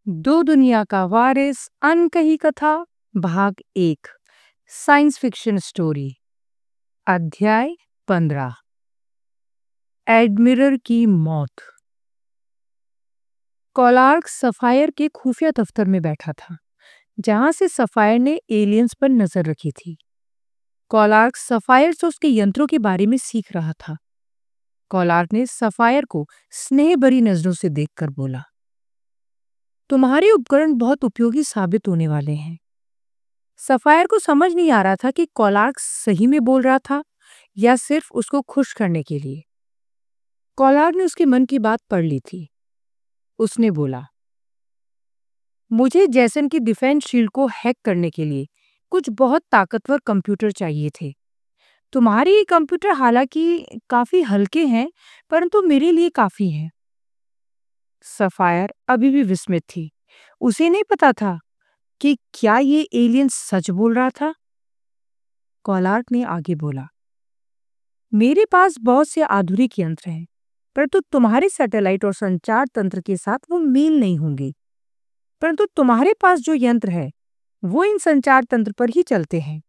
दो दुनिया का वारिस अनकही कथा भाग 1 साइंस फिक्शन स्टोरी अध्याय 15 एडमिरल की मौत। कोलार्क सफायर के खुफिया दफ्तर में बैठा था, जहां से सफायर ने एलियंस पर नजर रखी थी। कोलार्क सफायर से उसके यंत्रों के बारे में सीख रहा था। कोलार्क ने सफायर को स्नेह भरी नजरों से देखकर बोला, तुम्हारे उपकरण बहुत उपयोगी साबित होने वाले हैं। सफायर को समझ नहीं आ रहा था कि कोलार्क सही में बोल रहा था या सिर्फ उसको खुश करने के लिए। कोलार्क ने उसके मन की बात पढ़ ली थी। उसने बोला, मुझे जैसन की डिफेंस शील्ड को हैक करने के लिए कुछ बहुत ताकतवर कंप्यूटर चाहिए थे। तुम्हारे ये कंप्यूटर हालांकि काफी हल्के हैं, परंतु मेरे लिए काफी हैं। सफायर अभी भी विस्मित थी। उसे नहीं पता था कि क्या ये एलियन सच बोल रहा था। कोलार्क ने आगे बोला, मेरे पास बहुत से आधुनिक यंत्र हैं, परंतु तुम्हारे सैटेलाइट और संचार तंत्र के साथ वो मेल नहीं होंगे। परंतु तुम्हारे पास जो यंत्र है वो इन संचार तंत्र पर ही चलते हैं।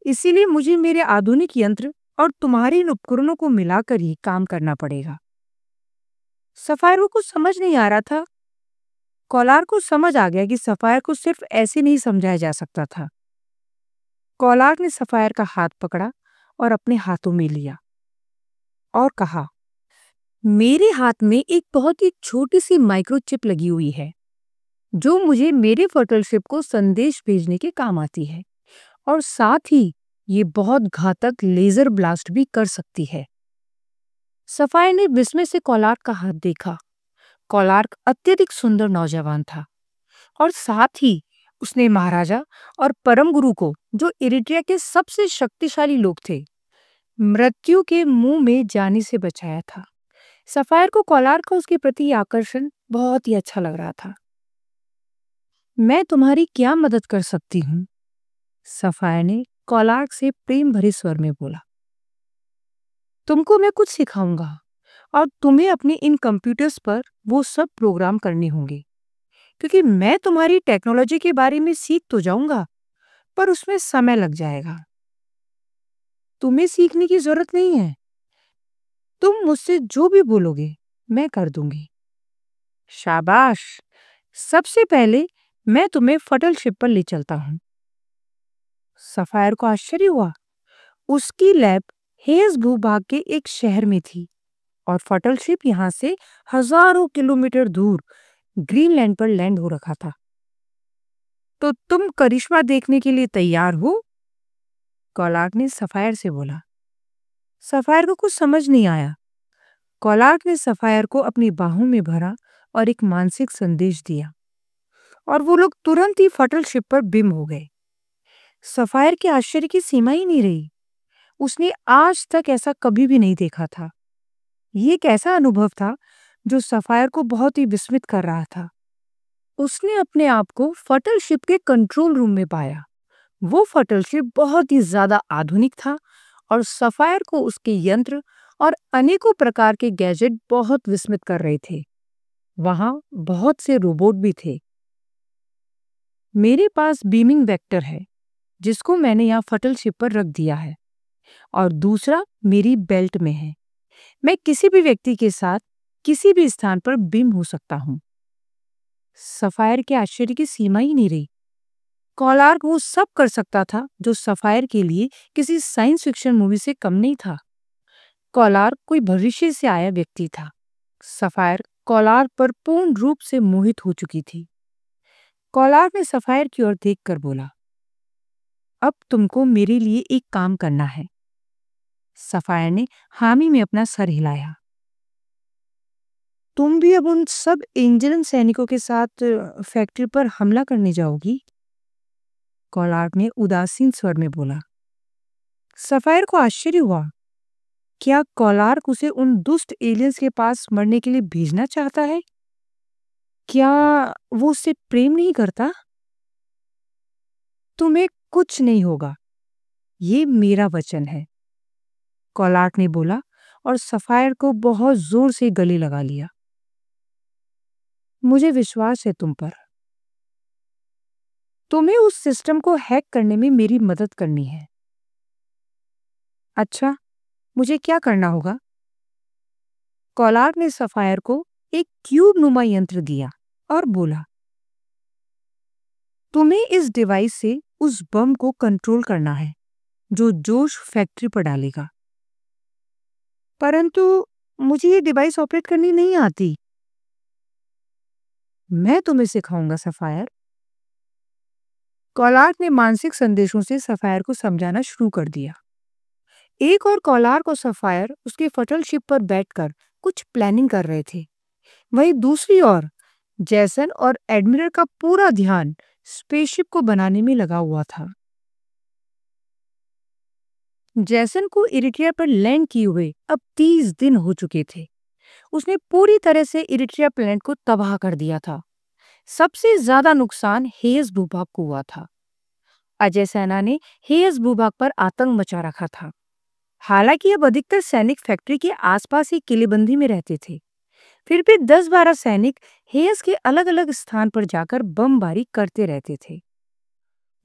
इसीलिए मुझे मेरे आधुनिक यंत्र और तुम्हारे इन उपकरणों को मिलाकर ही काम करना पड़ेगा। सफायर को कुछ समझ नहीं आ रहा था। कोलार्क को समझ आ गया कि सफायर को सिर्फ ऐसे नहीं समझाया जा सकता था। कोलार्क ने सफायर का हाथ पकड़ा और अपने हाथों में लिया और कहा, मेरे हाथ में एक बहुत ही छोटी सी माइक्रोचिप लगी हुई है, जो मुझे मेरे फटलशिप को संदेश भेजने के काम आती है, और साथ ही ये बहुत घातक लेजर ब्लास्ट भी कर सकती है। सफायर ने विस्मय से कोलार्क का हाथ देखा। कोलार्क अत्यधिक सुंदर नौजवान था, और साथ ही उसने महाराजा और परम गुरु को, जो इरिट्रिया के सबसे शक्तिशाली लोग थे, मृत्यु के मुंह में जाने से बचाया था। सफायर को कोलार्क का उसके प्रति आकर्षण बहुत ही अच्छा लग रहा था। मैं तुम्हारी क्या मदद कर सकती हूँ? सफायर ने कोलार्क से प्रेम भरे स्वर में बोला, तुमको मैं कुछ सिखाऊंगा और तुम्हें अपने इन कंप्यूटर्स पर वो सब प्रोग्राम करने होंगे, क्योंकि मैं तुम्हारी टेक्नोलॉजी के बारे में सीख तो जाऊंगा, पर उसमें समय लग जाएगा। तुम्हें सीखने की जरूरत नहीं है। तुम मुझसे जो भी बोलोगे मैं कर दूंगी। शाबाश। सबसे पहले मैं तुम्हें फटलशिप पर ले चलता हूं। सफायर को आश्चर्य हुआ। उसकी लैब हेज भूभाग के एक शहर में थी, और फटलशिप यहां से हजारों किलोमीटर दूर ग्रीनलैंड पर लैंड हो रखा था। तो तुम करिश्मा देखने के लिए तैयार हो? कोलार्क ने सफायर से बोला। सफायर को कुछ समझ नहीं आया। कोलार्क ने सफायर को अपनी बाहों में भरा और एक मानसिक संदेश दिया, और वो लोग तुरंत ही फटलशिप पर बिम हो गए। सफायर के आश्चर्य की सीमा ही नहीं रही। उसने आज तक ऐसा कभी भी नहीं देखा था। ये एक ऐसा अनुभव था जो सफायर को बहुत ही विस्मित कर रहा था। उसने अपने आप को फटलशिप के कंट्रोल रूम में पाया। वो फटलशिप बहुत ही ज्यादा आधुनिक था, और सफायर को उसके यंत्र और अनेकों प्रकार के गैजेट बहुत विस्मित कर रहे थे। वहां बहुत से रोबोट भी थे। मेरे पास बीमिंग वेक्टर है, जिसको मैंने यहाँ फटलशिप पर रख दिया है, और दूसरा मेरी बेल्ट में है। मैं किसी भी व्यक्ति के साथ किसी भी स्थान पर बीम हो सकता हूँ। सफायर के आश्चर्य की सीमा ही नहीं रही। कोलार्क वो सब कर सकता था जो सफायर के लिए किसी साइंस फिक्शन मूवी से कम नहीं था। कोलार्क कोई भविष्य से आया व्यक्ति था। सफायर कोलार्क पर पूर्ण रूप से मोहित हो चुकी थी। कोलार्क ने सफायर की ओर देखकर बोला, अब तुमको मेरे लिए एक काम करना है। सफायर ने हामी में अपना सर हिलाया। तुम भी अब उन सब इंजन सैनिकों के साथ फैक्ट्री पर हमला करने जाओगी? कोलार्क ने उदासीन स्वर में बोला। सफायर को आश्चर्य हुआ। क्या कोलार्क उसे उन दुष्ट एलियंस के पास मरने के लिए भेजना चाहता है? क्या वो उससे प्रेम नहीं करता? तुम्हें कुछ नहीं होगा, ये मेरा वचन है, कोलार्क ने बोला, और सफायर को बहुत जोर से गले लगा लिया। मुझे विश्वास है तुम पर। तुम्हें उस सिस्टम को हैक करने में मेरी मदद करनी है। अच्छा, मुझे क्या करना होगा? कॉलार्क ने सफायर को एक क्यूब नुमा यंत्र दिया और बोला, तुम्हें इस डिवाइस से उस बम को कंट्रोल करना है जो जोश फैक्ट्री पर डालेगा। परंतु मुझे ये डिवाइस ऑपरेट करनी नहीं आती। मैं तुम्हें सिखाऊंगा सफायर। कॉलार्क ने मानसिक संदेशों से सफायर को समझाना शुरू कर दिया। एक और कॉलार्क और सफायर उसके फटल शिप पर बैठकर कुछ प्लानिंग कर रहे थे। वहीं दूसरी ओर जैसन और एडमिरल का पूरा ध्यान स्पेसशिप को बनाने में लगा हुआ था। जैसन को इरिट्रिया पर लैंड किए हुए अब 30 दिन हो चुके थे। उसने पूरी तरह से इरिट्रिया प्लेनेट को तबाह कर दिया था। सबसे ज्यादा नुकसान हेयस भूभाग को हुआ था। अजय सेना ने हेयस भूभाग पर आतंक मचा रखा था। हालांकि अब अधिकतर सैनिक फैक्ट्री के आसपास ही किलेबंदी में रहते थे, फिर भी 10-12 सैनिक हेयस के अलग अलग स्थान पर जाकर बमबारी करते रहते थे।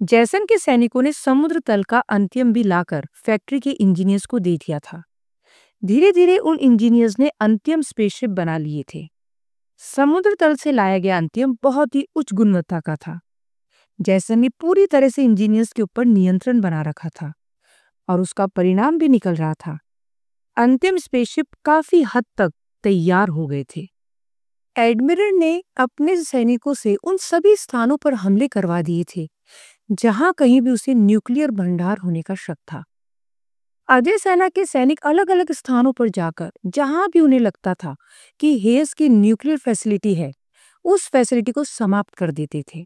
जैसन के सैनिकों ने समुद्र तल का अंतिम भी लाकर फैक्ट्री के इंजीनियर्स को दे दिया था। धीरे धीरे उन इंजीनियर्स ने अंतिम स्पेसशिप बना लिए थे। समुद्र तल से लाया गया अंतिम बहुत ही उच्च गुणवत्ता का था। जैसन ने पूरी तरह से इंजीनियर्स के ऊपर नियंत्रण बना रखा था और उसका परिणाम भी निकल रहा था। अंतिम स्पेसशिप काफी हद तक तैयार हो गए थे। एडमिरल ने अपने सैनिकों से उन सभी स्थानों पर हमले करवा दिए थे जहां कहीं भी उसे न्यूक्लियर भंडार होने का शक था। अजय सेना के सैनिक अलग अलग स्थानों पर जाकर जहां भी उन्हें लगता था कि हेयस की न्यूक्लियर फैसिलिटी है, उस फैसिलिटी को समाप्त कर देते थे।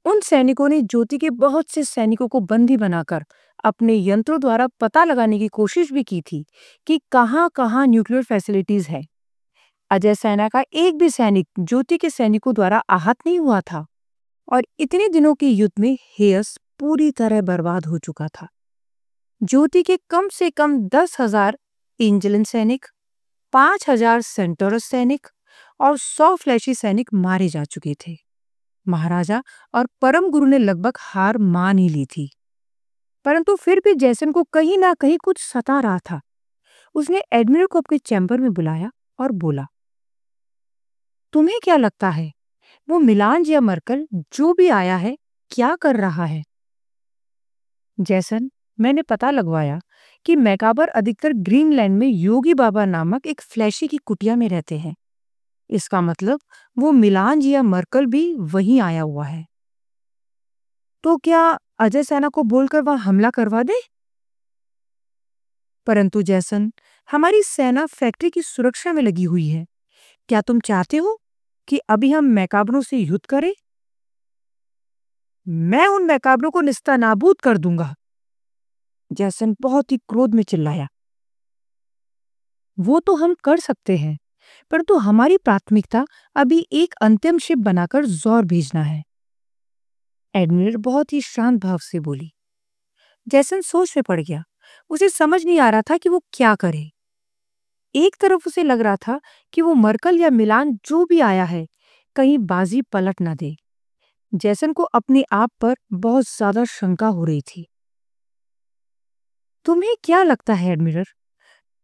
उन सैनिकों ने ज्योति के बहुत से सैनिकों को बंदी बनाकर अपने यंत्रों द्वारा पता लगाने की कोशिश भी की थी कि कहां कहां न्यूक्लियर फैसिलिटीज है। अजय सेना का एक भी सैनिक ज्योति के सैनिकों द्वारा आहत नहीं हुआ था और इतने दिनों के युद्ध में हेयस पूरी तरह बर्बाद हो चुका था। ज्योति के कम से कम 10,000 एंजेलिन सैनिक, 5,000 सेंटोरस सैनिक और 100 फ्लैशी सैनिक मारे जा चुके थे। महाराजा और परम गुरु ने लगभग हार मान ही ली थी, परंतु फिर भी जैसन को कहीं ना कहीं कुछ सता रहा था। उसने एडमिरल को अपने चैम्बर में बुलाया और बोला, तुम्हें क्या लगता है वो मिलान या मर्कल जो भी आया है क्या कर रहा है? जैसन, मैंने पता लगवाया कि मैकाबर अधिकतर ग्रीनलैंड में योगी बाबा नामक एक फ्लैशी की कुटिया में रहते हैं। इसका मतलब वो मिलान या मर्कल भी वहीं आया हुआ है। तो क्या अजय सेना को बोलकर वहां हमला करवा दे? परंतु जैसन, हमारी सेना फैक्ट्री की सुरक्षा में लगी हुई है। क्या तुम चाहते हो कि अभी हम मैकाबरों से युद्ध करें? मैं उन मैकाबरों को निस्तानाबूद कर दूंगा। जैसन बहुत ही क्रोध में चिल्लाया। वो तो हम कर सकते हैं, परंतु हमारी प्राथमिकता अभी एक अंतिम शिप बनाकर जोर भेजना है। एडमिरल बहुत ही शांत भाव से बोली। जैसन सोच में पड़ गया। उसे समझ नहीं आ रहा था कि वो क्या करे। एक तरफ उसे लग रहा था कि वो मर्कल या मिलान जो भी आया है कहीं बाजी पलट ना दे। जैसन को अपने आप पर बहुत ज्यादा शंका हो रही थी। तुम्हें क्या लगता है एडमिरल,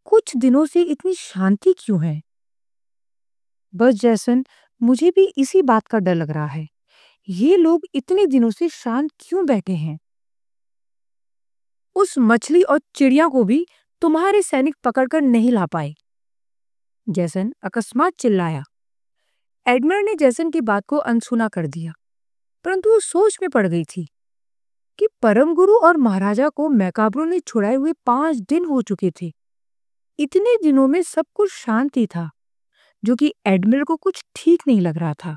कुछ दिनों से इतनी शांति क्यों है? बस जैसन, मुझे भी इसी बात का डर लग रहा है। ये लोग इतने दिनों से शांत क्यों बैठे हैं? उस मछली और चिड़िया को भी तुम्हारे सैनिक पकड़कर नहीं ला पाए। जैसन अकस्मात चिल्लाया। एडमिरल ने जैसन की बात को अनसुना कर दिया, परंतु वो सोच में पड़ गई थी कि परम गुरु और महाराजा को मैकाबरों ने छुड़ाए हुए 5 दिन हो चुके थे। इतने दिनों में सब कुछ शांति था, जो कि एडमिरल को कुछ ठीक नहीं लग रहा था।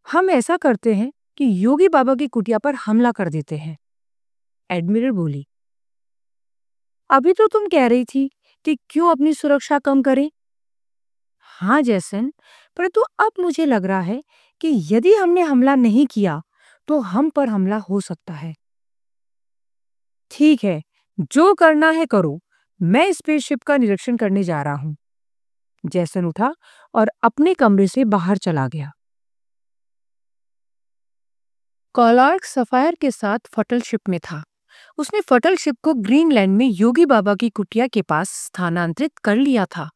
हम ऐसा करते हैं कि योगी बाबा की कुटिया पर हमला कर देते हैं, एडमिरल बोली। अभी तो तुम कह रही थी कि क्यों अपनी सुरक्षा कम करें। हाँ जैसन, परंतु अब मुझे लग रहा है कि यदि हमने हमला नहीं किया तो हम पर हमला हो सकता है। ठीक है, जो करना है करो। मैं स्पेसशिप का निरीक्षण करने जा रहा हूं। जैसन उठा और अपने कमरे से बाहर चला गया। कॉलार्क सफायर के साथ फटल शिप में था। उसने फटल शिप को ग्रीनलैंड में योगी बाबा की कुटिया के पास स्थानांतरित कर लिया था।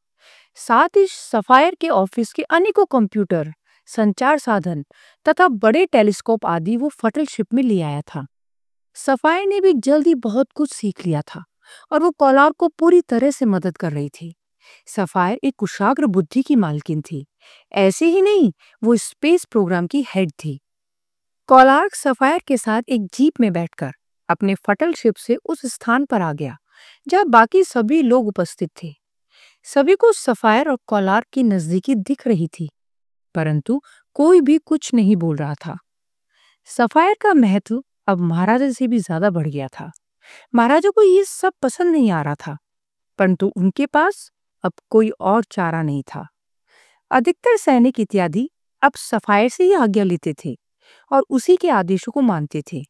साथ ही सफायर के ऑफिस के अनेकों कंप्यूटर, संचार साधन तथा बड़े टेलीस्कोप आदि वो फटल शिप में ले आया था। सफायर ने भी जल्दी बहुत कुछ सीख लिया था और वो कॉलार्क को पूरी तरह से मदद कर रही थी। सफायर एक कुशाग्र बुद्धि की मालकिन थी। ऐसे ही नहीं, वो स्पेस प्रोग्राम की हेड थी। कॉलार्क सफायर के साथ एक जीप में बैठकर अपने फटल शिप से उस स्थान पर आ गया जहां बाकी सभी लोग उपस्थित थे। सभी को सफायर और कॉलार्क की नजदीकी दिख रही थी, परंतु कोई भी कुछ नहीं बोल रहा था। सफायर का महत्व अब महाराजा से भी ज्यादा बढ़ गया था। महाराजा को ये सब पसंद नहीं आ रहा था, परंतु उनके पास अब कोई और चारा नहीं था। अधिकतर सैनिक इत्यादि अब सफायर से ही आज्ञा लेते थे और उसी के आदेशों को मानते थे।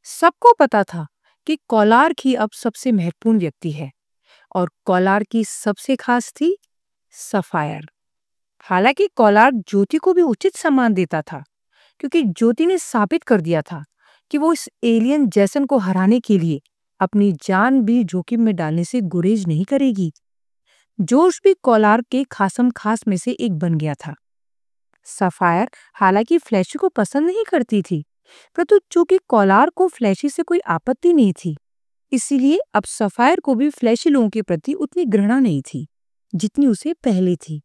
सबको पता था कि कॉलार्क ही अब सबसे महत्वपूर्ण व्यक्ति है और कॉलार्क की सबसे खास थी सफायर। हालांकि कॉलार्क ज्योति को भी उचित सम्मान देता था, क्योंकि ज्योति ने साबित कर दिया था कि वो इस एलियन जैसन को हराने के लिए अपनी जान भी जोखिम में डालने से गुरेज नहीं करेगी। जोश भी कॉलार्क के खासम खास में से एक बन गया था। सफायर हालांकि फ्लैशी को पसंद नहीं करती थी, परंतु चूंकि कॉलार्क को फ्लैशी से कोई आपत्ति नहीं थी, इसीलिए अब सफायर को भी फ्लैशी लोगों के प्रति उतनी घृणा नहीं थी जितनी उसे पहले थी।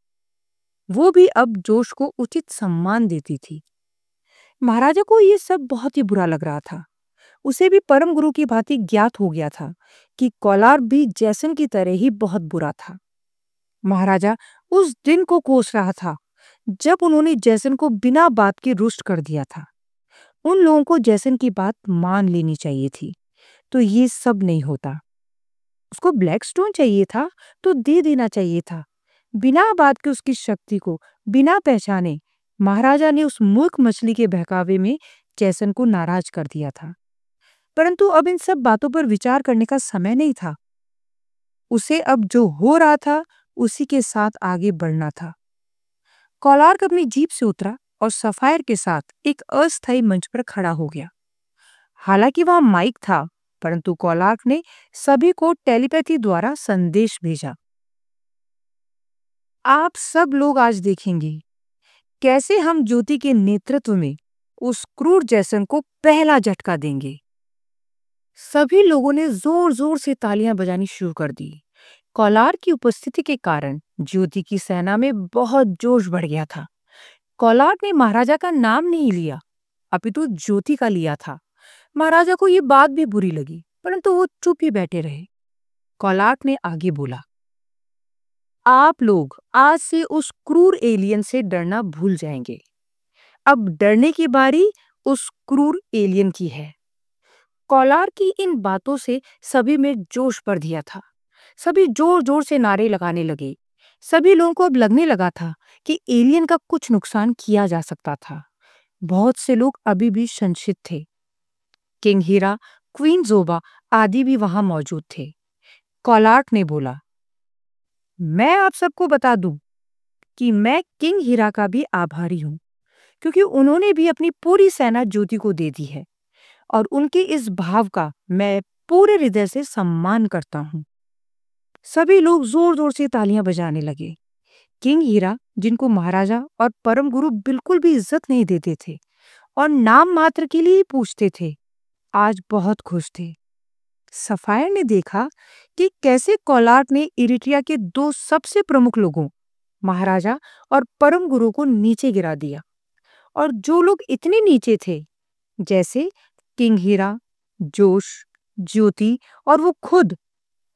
वो भी अब जोश को उचित सम्मान देती थी। महाराजा को ये सब बहुत ही बुरा लग रहा था। उसे भी परम गुरु की भांति ज्ञात हो गया था कि कॉलार्क भी जैसन की तरह ही बहुत बुरा था। महाराजा उस दिन को कोस रहा था जब उन्होंने जैसन को बिना बात के रुष्ट कर दिया था। उन लोगों को जैसन की बात मान लेनी चाहिए थी, तो ये सब नहीं होता। उसको ब्लैक स्टोन चाहिए था तो दे देना चाहिए था। बिना बात के उसकी शक्ति को बिना पहचाने महाराजा ने उस मूर्ख मछली के बहकावे में जैसन को नाराज कर दिया था। परंतु अब इन सब बातों पर विचार करने का समय नहीं था। उसे अब जो हो रहा था उसी के साथ आगे बढ़ना था। कॉलार्क अपनी जीप से उतरा और सफायर के साथ एक अस्थायी मंच पर खड़ा हो गया। हालांकि वहां माइक था, परंतु कॉलार्क ने सभी को टेलीपैथी द्वारा संदेश भेजा। आप सब लोग आज देखेंगे कैसे हम ज्योति के नेतृत्व में उस क्रूर जैसन को पहला झटका देंगे। सभी लोगों ने जोर जोर से तालियां बजानी शुरू कर दी। कॉलार्क की उपस्थिति के कारण ज्योति की सेना में बहुत जोश बढ़ गया था। कॉलार्क ने महाराजा का नाम नहीं लिया, अपितु ज्योति का लिया था। महाराजा को ये बात भी बुरी लगी, परंतु वो चुप ही बैठे रहे। कॉलार्क ने आगे बोला, आप लोग आज से उस क्रूर एलियन से डरना भूल जाएंगे। अब डरने की बारी उस क्रूर एलियन की है। कॉलार्क की इन बातों से सभी में जोश भर दिया था। सभी जोर जोर से नारे लगाने लगे। सभी लोगों को अब लगने लगा था कि एलियन का कुछ नुकसान किया जा सकता था। बहुत से लोग अभी भी संशयित थे। किंग हीरा, क्वीन जोबा आदि भी वहां मौजूद थे। कॉलार्क ने बोला, मैं आप सबको बता दूं कि मैं किंग हीरा का भी आभारी हूं, क्योंकि उन्होंने भी अपनी पूरी सेना ज्योति को दे दी है और उनके इस भाव का मैं पूरे हृदय से सम्मान करता हूं। सभी लोग जोर जोर से तालियां बजाने लगे। किंग हीरा, जिनको महाराजा और परम गुरु बिल्कुल भी इज्जत नहीं देते थे और नाम मात्र के लिए ही पूछते थे, आज बहुत खुश थे। सफायर ने देखा कि कैसे कॉलार्क ने इरिट्रिया के दो सबसे प्रमुख लोगों, महाराजा और परम गुरु को नीचे गिरा दिया, और जो लोग इतने नीचे थे, जैसे किंग हीरा, जोश, ज्योति और वो खुद,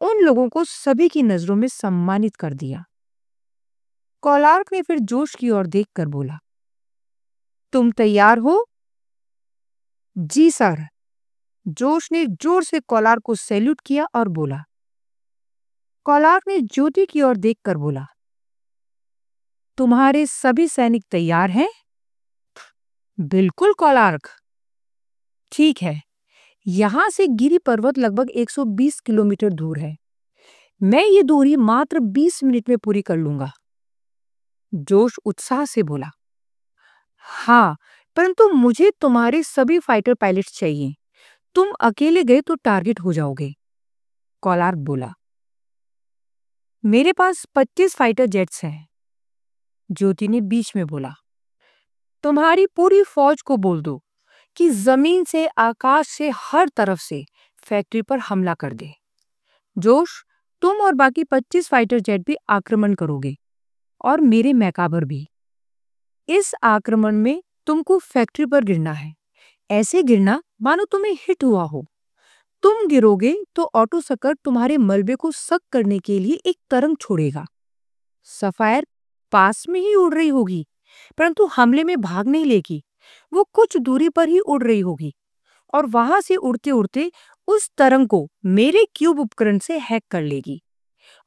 उन लोगों को सभी की नजरों में सम्मानित कर दिया। कॉलार्क ने फिर जोश की ओर देखकर बोला, तुम तैयार हो? जी सर। जोश ने जोर से कॉलार्क को सैल्यूट किया और बोला। कॉलार्क ने ज्योति की ओर देखकर बोला, तुम्हारे सभी सैनिक तैयार हैं? बिल्कुल कॉलार्क। ठीक है, यहां से गिरी पर्वत लगभग 120 किलोमीटर दूर है। मैं ये दूरी मात्र 20 मिनट में पूरी कर लूंगा। जोश उत्साह से बोला, हाँ, परंतु मुझे तुम्हारे सभी फाइटर पायलट्स चाहिए। तुम अकेले गए तो टारगेट हो जाओगे। कोलार्क बोला, मेरे पास 25 फाइटर जेट्स हैं। ज्योति ने बीच में बोला, तुम्हारी पूरी फौज को बोल दो कि जमीन से, आकाश से, हर तरफ से फैक्ट्री पर हमला कर दे। जोश, तुम और बाकी 25 फाइटर जेट भी आक्रमण करोगे, और मेरे मैकाबर भी। इस आक्रमण में तुमको फैक्ट्री पर गिरना है। ऐसे गिरना मानो तुम्हें हिट हुआ हो। तुम गिरोगे तो ऑटो सकर तुम्हारे मलबे को सक करने के लिए एक तरंग छोड़ेगा। सफायर पास में ही उड़ रही होगी, परंतु हमले में भाग नहीं लेगी। वो कुछ दूरी पर ही उड़ रही होगी, और वहां से उड़ते उड़ते उस तरंग को मेरे क्यूब उपकरण से हैक कर लेगी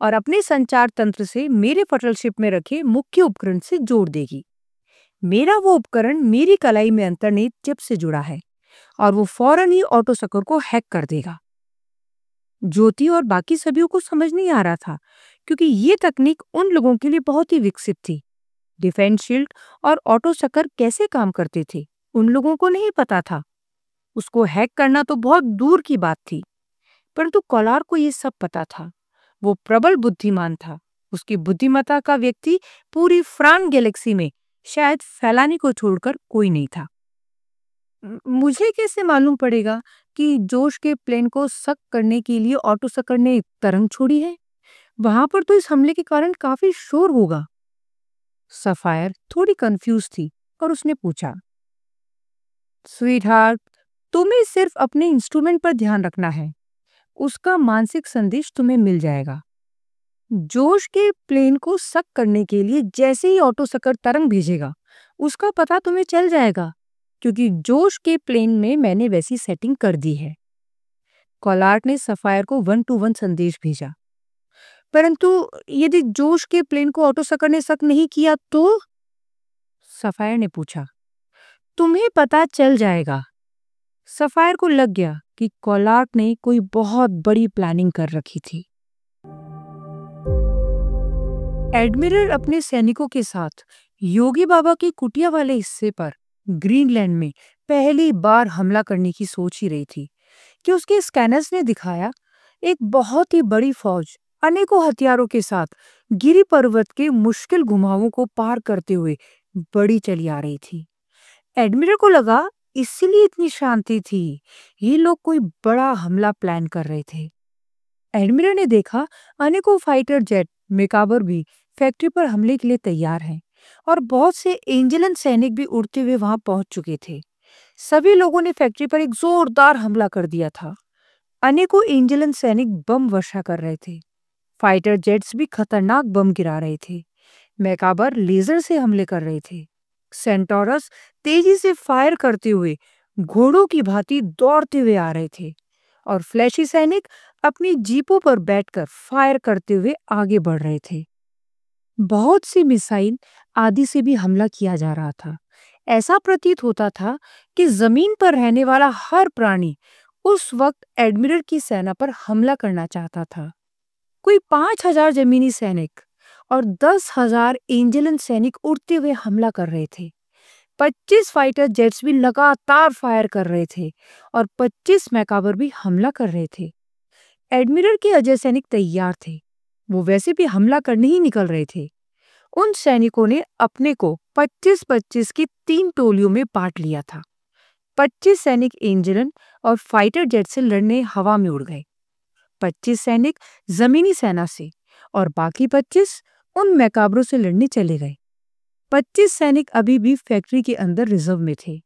और अपने संचार तंत्र से मेरे फटलशिप में रखे मुख्य उपकरण से जोड़ देगी। मेरा वो उपकरण मेरी कलाई में अंतर्निहित चिप से जुड़ा है, और वो फौरन ही ऑटो सकर को हैक कर देगा। ज्योति और बाकी सभी को समझ नहीं आ रहा था, क्योंकि ये तकनीक उन लोगों के लिए बहुत ही विकसित थी। डिफेंस शील्ड और ऑटो सकर कैसे काम करते थे, उन लोगों को नहीं पता था। उसको हैक करना तो बहुत दूर की बात थी, परंतु कोलार्क को ये सब पता था। वो प्रबल बुद्धिमान था। उसकी बुद्धिमत्ता का व्यक्ति पूरी फ्रान गैलेक्सी में शायद फैलानी को छोड़कर कोई नहीं था। मुझे कैसे मालूम पड़ेगा कि जोश के प्लेन को सक करने के लिए ऑटो सकर ने तरंग छोड़ी है? वहां पर तो इस हमले के कारण काफी शोर होगा। सफायर थोड़ी कंफ्यूज थी और उसने पूछा, स्वीटहार्ट, तुम्हें सिर्फ अपने इंस्ट्रूमेंट पर ध्यान रखना है। उसका मानसिक संदेश तुम्हें मिल जाएगा। जोश के प्लेन को सक करने के लिए जैसे ही ऑटो सकर तरंग भेजेगा, उसका पता तुम्हें चल जाएगा, क्योंकि जोश के प्लेन में मैंने वैसी सेटिंग कर दी है। कोलार्क ने सफायर को 1-to-1 संदेश भेजा। परंतु यदि जोश के प्लेन को ऑटो सकर ने सक नहीं किया तो? सफायर ने पूछा। तुम्हें पता चल जाएगा। सफायर को लग गया कि कोलार्क ने कोई बहुत बड़ी प्लानिंग कर रखी थी। एडमिरल अपने सैनिकों के साथ योगी बाबा की कुटिया वाले हिस्से पर ग्रीनलैंड में पहली बार हमला करने की सोच ही रही थी कि उसके स्कैनर्स ने दिखाया एक बहुत ही बड़ी फौज अनेकों हथियारों के साथ गिरी पर्वत के मुश्किल घुमावों को पार करते हुए बड़ी चली आ रही थी। एडमिरल को लगा इसीलिए इतनी शांति थी। ये लोग कोई बड़ा हमला प्लान कर रहे थे। एडमिरल ने देखा अनेकों फाइटर जेट मेकाबर भी फैक्ट्री पर हमले के लिए तैयार हैं, और बहुत से एंजेलन सैनिक भी उड़ते हुए वहां पहुंच चुके थे। सभी लोगों ने फैक्ट्री पर एक जोरदार हमला कर दिया था। अनेकों एंजेलन सैनिक बम वर्षा कर रहे थे। फाइटर जेट्स भी खतरनाक बम गिरा रहे थे। मैकाबर लेजर से हमले कर रहे थे। सेंटोरस तेजी से फायर करते हुए घोड़ों की भांति दौड़ते हुए आ रहे थे, और फ्लैशी सैनिक अपनी जीपों पर बैठकर फायर करते हुए आगे बढ़ रहे थे। बहुत सी मिसाइल आदि से भी हमला किया जा रहा था। ऐसा प्रतीत होता था कि जमीन पर रहने वाला हर प्राणी उस वक्त एडमिरल की सेना पर हमला करना चाहता था। कोई 5,000 जमीनी सैनिक और 10,000 एंजेलन सैनिक उड़ते हुए हमला कर रहे थे। 25 फाइटर जेट्स भी लगातार फायर कर रहे थे, और 25 मैकाबर भी हमला कर रहे थे। एडमिरल के अजय सैनिक तैयार थे। वो वैसे भी हमला करने ही निकल रहे थे। उन सैनिकों ने अपने को 25-25 की 3 टोलियों में बांट लिया था। 25 सैनिक एंजेलन और फाइटर जेट से लड़ने हवा में उड़ गए। 25 सैनिक जमीनी सेना से, और बाकी 25 उन मैकाबरों से लड़ने चले गए। 25 सैनिक अभी भी फैक्ट्री के अंदर रिजर्व में थे।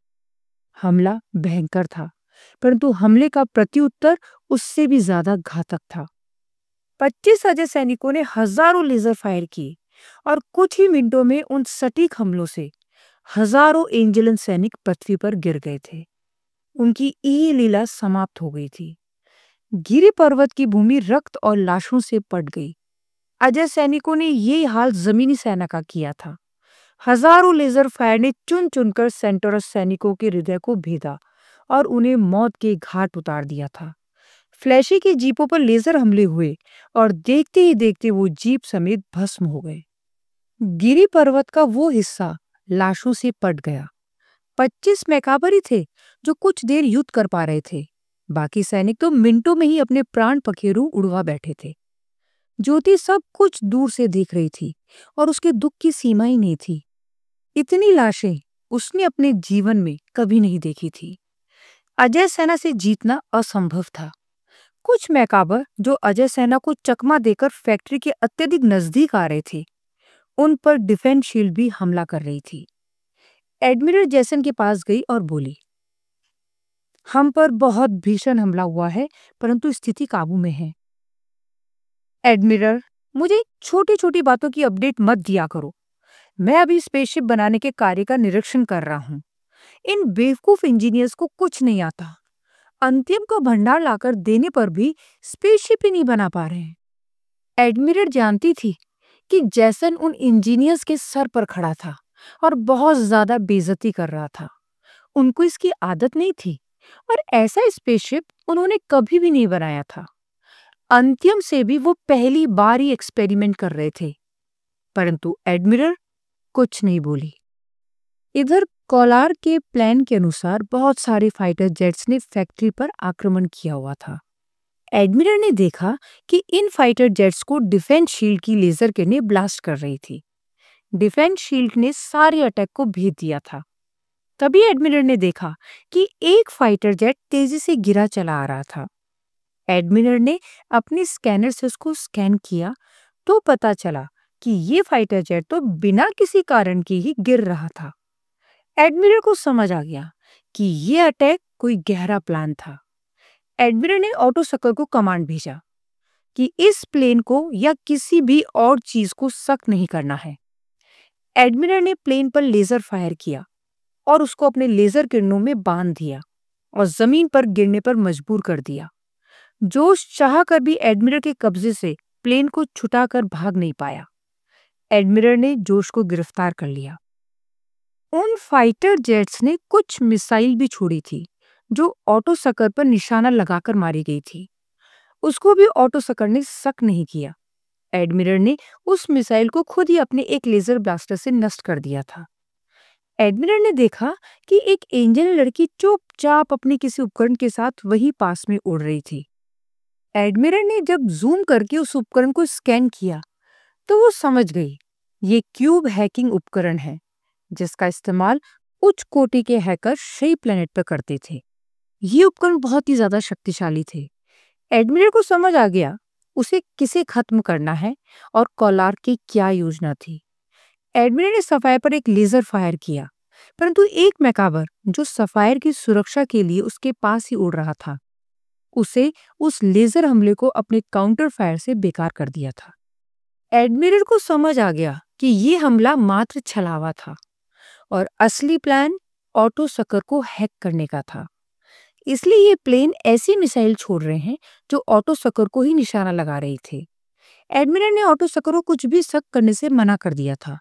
हमला भयंकर था, परंतु हमले का प्रत्युत्तर उससे भी ज्यादा घातक था। 25 अजय सैनिकों ने हजारों लेजर फायर किए, और कुछ ही मिनटों में उन सटीक हमलों से हजारों एंजेलन सैनिक पृथ्वी पर गिर गए थे। उनकी ये लीला समाप्त हो गई थी। गिरी पर्वत की भूमि रक्त और लाशों से पट गई। अजय सैनिकों ने ये हाल जमीनी सेना का किया था। हजारों लेजर फायर ने चुन चुनकर सेंटोरस सैनिकों के हृदय को भेदा और उन्हें मौत के घाट उतार दिया था। फ्लैशी की जीपों पर लेजर हमले हुए, और देखते ही देखते वो जीप समेत भस्म हो गए। गिरी पर्वत का वो हिस्सा लाशों से पट गया। 25 मैकाबर ही थे जो कुछ देर युद्ध कर पा रहे थे। बाकी सैनिक तो मिनटों में ही अपने प्राण पखेरु उड़वा बैठे थे। ज्योति सब कुछ दूर से देख रही थी और उसके दुख की सीमा ही नहीं थी। इतनी लाशें उसने अपने जीवन में कभी नहीं देखी थी। अजय सेना से जीतना असंभव था। कुछ मैकाबर जो अजय सेना को चकमा देकर फैक्ट्री के अत्यधिक नजदीक आ रहे थे, उन पर डिफेंस शील्ड भी हमला कर रही थी। एडमिरल जैसन के पास गई और बोली, हम पर बहुत भीषण हमला हुआ है, परंतु स्थिति काबू में है। एडमिरल, मुझे छोटी छोटी बातों की अपडेट मत दिया करो। मैं अभी स्पेसशिप बनाने के कार्य का निरीक्षण कर रहा हूँ। इन बेवकूफ इंजीनियर्स को कुछ नहीं आता। अंतिम का भंडार लाकर देने पर भी स्पेसशिप ही नहीं बना पा रहे हैं। एडमिरल जानती थी कि जैसन उन इंजीनियर्स के सर पर खड़ा था और बहुत ज्यादा बेइज्जती कर रहा था। उनको इसकी आदत नहीं थी और ऐसा स्पेसशिप उन्होंने कभी भी नहीं बनाया था। अंतिम से भी वो पहली बार ही एक्सपेरिमेंट कर रहे थे, परंतु एडमिरल कुछ नहीं बोली। इधर कोलार के प्लान के अनुसार बहुत सारे फाइटर जेट्स ने फैक्ट्री पर आक्रमण किया हुआ था। एडमिरल ने देखा कि इन फाइटर जेट्स को डिफेंस शील्ड की लेजर किरणें ब्लास्ट कर रही थी। डिफेंस शील्ड ने सारे अटैक को भेद दिया था। तभी एडमिरल ने देखा कि एक फाइटर जेट तेजी से गिरा चला आ रहा था। एडमिरल ने अपने स्कैनर से उसको स्कैन किया तो पता चला कि ये फाइटर जेट तो बिना किसी कारण के ही गिर रहा था। एडमिरल को समझ आ गया कि ये अटैक कोई गहरा प्लान था। एडमिरल ने ऑटो सकर को कमांड भेजा कि इस प्लेन को या किसी भी और चीज को सक नहीं करना है। एडमिरल ने प्लेन पर लेजर फायर किया और उसको अपने लेजर किरणों में बांध दिया और जमीन पर गिरने पर मजबूर कर दिया। जोश चाह कर भी एडमिरल के कब्जे से प्लेन को छुटाकर भाग नहीं पाया। एडमिरल ने जोश को गिरफ्तार कर लिया। उन फाइटर जेट्स ने कुछ मिसाइल भी छोड़ी थी जो ऑटो सकर पर निशाना लगाकर मारी गई थी। उसको भी ऑटो सकर ने शक नहीं किया। एडमिरल ने उस मिसाइल को खुद ही अपने एक लेजर ब्लास्टर से नष्ट कर दिया था। एडमिरल ने देखा कि एक एंजल लड़की चुपचाप अपने किसी उपकरण के साथ वही पास में उड़ रही थी। एडमिरल ने जब जूम करके उस उपकरण को स्कैन किया तो वो समझ गई ये क्यूब हैकिंग उपकरण है जिसका इस्तेमाल उच्च कोटि के हैकर शे प्लेनेट पर करते थे। ये उपकरण बहुत ही ज्यादा शक्तिशाली थे। एडमिरल को समझ आ गया उसे किसे खत्म करना है और कोलार की क्या योजना थी। एडमिरल ने सफायर पर एक लेजर फायर किया, परंतु एक मैकाबर जो सफायर की सुरक्षा के लिए उसके पास ही उड़ रहा था, उसे उस लेजर हमले को अपने काउंटर फायर से बेकार कर दिया था। एडमिरल को समझ आ गया कि ये हमला मात्र छलावा था और असली प्लान ऑटो सकर को हैक करने का था। इसलिए ये प्लेन ऐसी मिसाइल छोड़ रहे हैं जो ऑटो सकर को ही निशाना लगा रही थे। एडमिरल ने ऑटो सकर को कुछ भी शक करने से मना कर दिया था।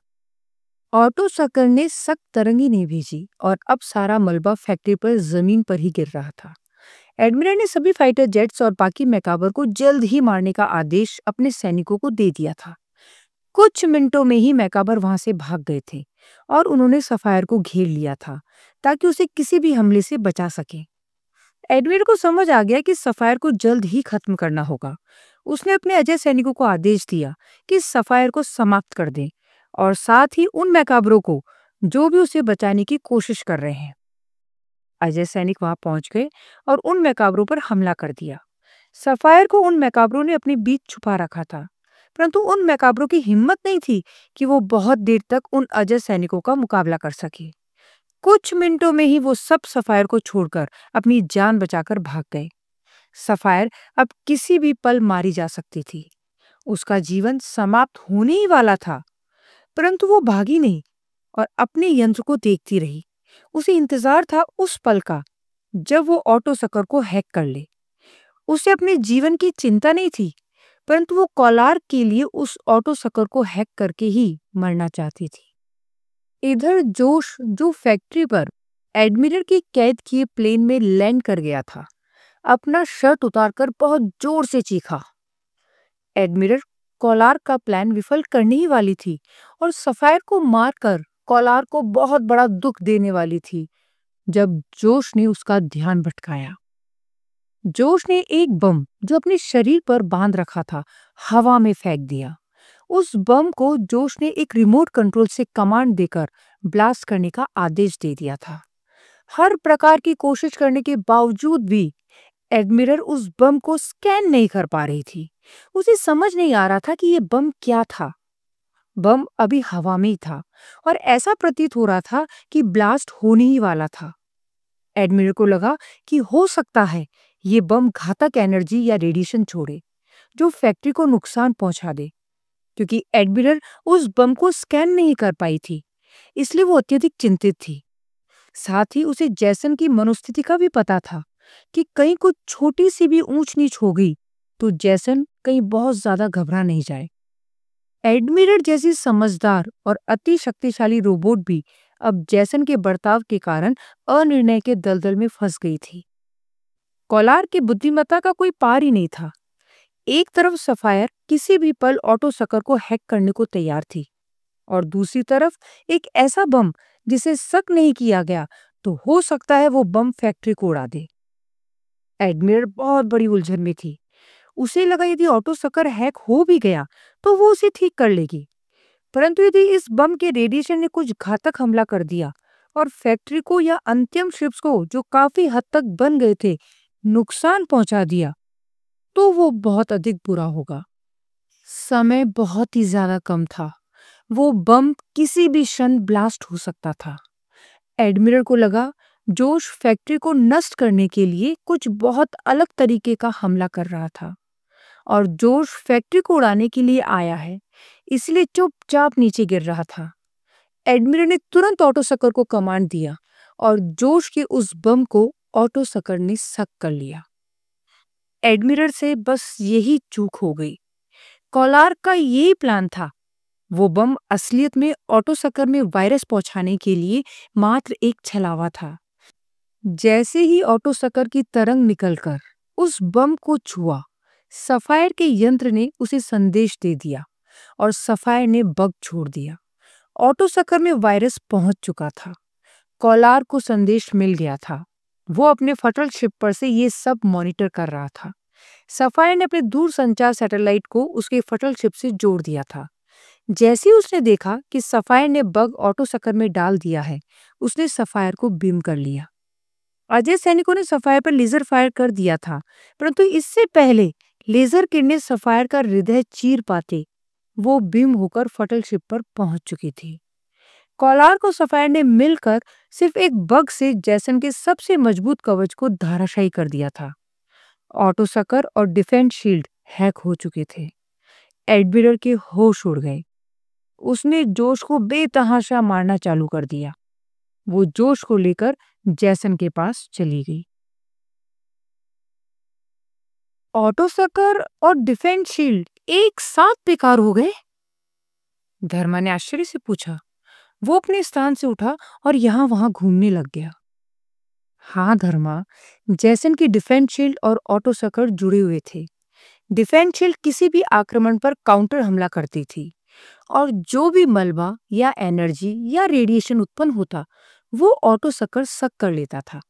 ऑटो सकर ने सख्त तरंग ही नहीं भेजी और अब सारा मलबा फैक्ट्री पर जमीन पर ही गिर रहा था। एडमिरल ने सभी फाइटर जेट्स और बाकी मैकाबर को जल्द ही मारने का आदेश अपने सैनिकों को दे दिया था। कुछ मिनटों में ही मैकाबर वहां से भाग गए थे और उन्होंने सफायर को घेर लिया था ताकि उसे किसी भी हमले से बचा सके। एडमिरल को समझ आ गया कि सफायर को जल्द ही खत्म करना होगा। उसने अपने अजय सैनिकों को आदेश दिया कि सफायर को समाप्त कर दें और साथ ही उन मैकाबरों को जो भी उसे बचाने की कोशिश कर रहे हैं। अजय सैनिक वहां पहुंच गए और उन मैकाबरों पर हमला कर दिया। सफायर को उन मैकाबरों ने अपने बीच छुपा रखा था, परंतु उन मैकाबरों की हिम्मत नहीं थी कि वो बहुत देर तक उन अजय सैनिकों का मुकाबला कर सके। कुछ मिनटों में ही वो सब सफायर को छोड़कर अपनी जान बचाकर भाग गए। सफायर अब किसी भी पल मारी जा सकती थी। उसका जीवन समाप्त होने ही वाला था, परंतु वो भागी नहीं और अपने यंत्र को देखती रही। उसे इंतजार था उस पल का जब वो ऑटो सकर को हैक कर ले। उसे अपने जीवन की चिंता नहीं थी, परंतु वो कोलार के लिए उस ऑटो सकर को हैक करके ही मरना चाहती थी। इधर जोश जो फैक्ट्री पर एडमिरल की कैद किए प्लेन में लैंड कर गया था, अपना शर्ट उतारकर बहुत जोर से चीखा, एडमिरल कोलार का प्लान विफल करने ही वाली थी और सफायर को मारकर कोलार को बहुत बड़ा दुख देने वाली थी जब जोश ने उसका ध्यान भटकाया। जोश ने एक बम जो अपने शरीर पर बांध रखा था हवा में फेंक दिया। उस बम को जोश ने एक रिमोट कंट्रोल से कमांड देकर ब्लास्ट करने का आदेश दे दिया था। हर प्रकार की कोशिश करने के बावजूद भी एडमिरल उस बम को स्कैन नहीं कर पा रही थी। उसे समझ नहीं आ रहा था कि यह बम क्या था। बम अभी हवा में ही था और ऐसा प्रतीत हो रहा था कि ब्लास्ट होने ही वाला था। एडमिरल को लगा कि हो सकता है ये बम घातक एनर्जी या रेडिएशन छोड़े जो फैक्ट्री को नुकसान पहुंचा दे। क्योंकि एडमिरल उस बम को स्कैन नहीं कर पाई थी, इसलिए वो अत्यधिक चिंतित थी। साथ ही उसे जैसन की मनोस्थिति का भी पता था कि कहीं कुछ छोटी सी भी ऊंच नीच हो गई तो जैसन कहीं बहुत ज्यादा घबरा नहीं जाए। एडमिरल जैसी समझदार और अति शक्तिशाली रोबोट भी अब जैसन के बर्ताव के कारण अनिर्णय के दलदल में फंस गई थी। कोलार की बुद्धिमत्ता का कोई पार ही नहीं था। एक तरफ सफायर किसी भी पल ऑटो सकर को हैक करने को तैयार थी और दूसरी तरफ एक ऐसा बम जिसे शक नहीं किया गया तो हो सकता है वो बम फैक्ट्री को उड़ा दे। एडमिरल बहुत बड़ी उलझन में थी। उसे लगा यदि ऑटो सकर हैक हो भी गया तो वो उसे ठीक कर लेगी, परंतु यदि इस बम के रेडिएशन ने कुछ घातक हमला कर दिया और फैक्ट्री को या अंतिम शिप्स को जो काफी हद तक बन गए थे नुकसान पहुंचा दिया तो वो बहुत अधिक बुरा होगा। समय बहुत ही ज्यादा कम था। वो बम किसी भी क्षण ब्लास्ट हो सकता था। एडमिरल को लगा जोश फैक्ट्री को नष्ट करने के लिए कुछ बहुत अलग तरीके का हमला कर रहा था और जोश फैक्ट्री को उड़ाने के लिए आया है, इसलिए चुपचाप नीचे गिर रहा था। एडमिरल ने तुरंत ऑटो सकर को कमांड दिया और जोश के उस बम को ऑटो सकर ने सक कर लिया। एडमिरल से बस यही चूक हो गई। कोलार का यही प्लान था। वो बम असलियत में ऑटो सकर में वायरस पहुंचाने के लिए मात्र एक छलावा था। जैसे ही ऑटो सकर की तरंग निकलकर उस बम को छुआ, सफायर के यंत्र ने उसे संदेश दे दिया और सफायर ने बग छोड़ दिया। ऑटो सकर में वायरस पहुंच चुका था। कोलार को संदेश मिल गया था। वो अपने फटल शिप पर से ये सब मॉनिटर कर रहा था। सफायर ने अपने दूर संचार सैटेलाइट को उसके फटल शिप से जोड़ दिया था। जैसे ही उसने देखा कि सफायर ने बग ऑटो सकर में डाल दिया है, उसने सफायर को बीम कर लिया। अजय सैनिकों ने सफायर पर लेजर फायर कर दिया था, परंतु इससे पहले लेजर किरणें सफायर का हृदय चीर पाते वो बीम होकर फटल शिप पर पहुंच चुकी थी। कोलार को सफायर ने मिलकर सिर्फ एक बग से जैसन के सबसे मजबूत कवच को धाराशायी कर दिया था। ऑटो सकर और डिफेंस शील्ड हैक हो चुके थे। एडमिरल के होश उड़ गए। उसने जोश को बेतहाशा मारना चालू कर दिया। वो जोश को लेकर जैसन के पास चली गई। ऑटो सकर और डिफेंस शील्ड एक साथ बेकार हो गए? धर्मा ने आश्चर्य से पूछा। वो अपने स्थान से उठा और यहां वहां घूमने लग गया। हाँ धर्मा, जैसन की डिफेंस शील्ड और ऑटो सकर जुड़े हुए थे। डिफेंस शील्ड किसी भी आक्रमण पर काउंटर हमला करती थी और जो भी मलबा या एनर्जी या रेडिएशन उत्पन्न होता वो ऑटो सकर सक कर लेता था।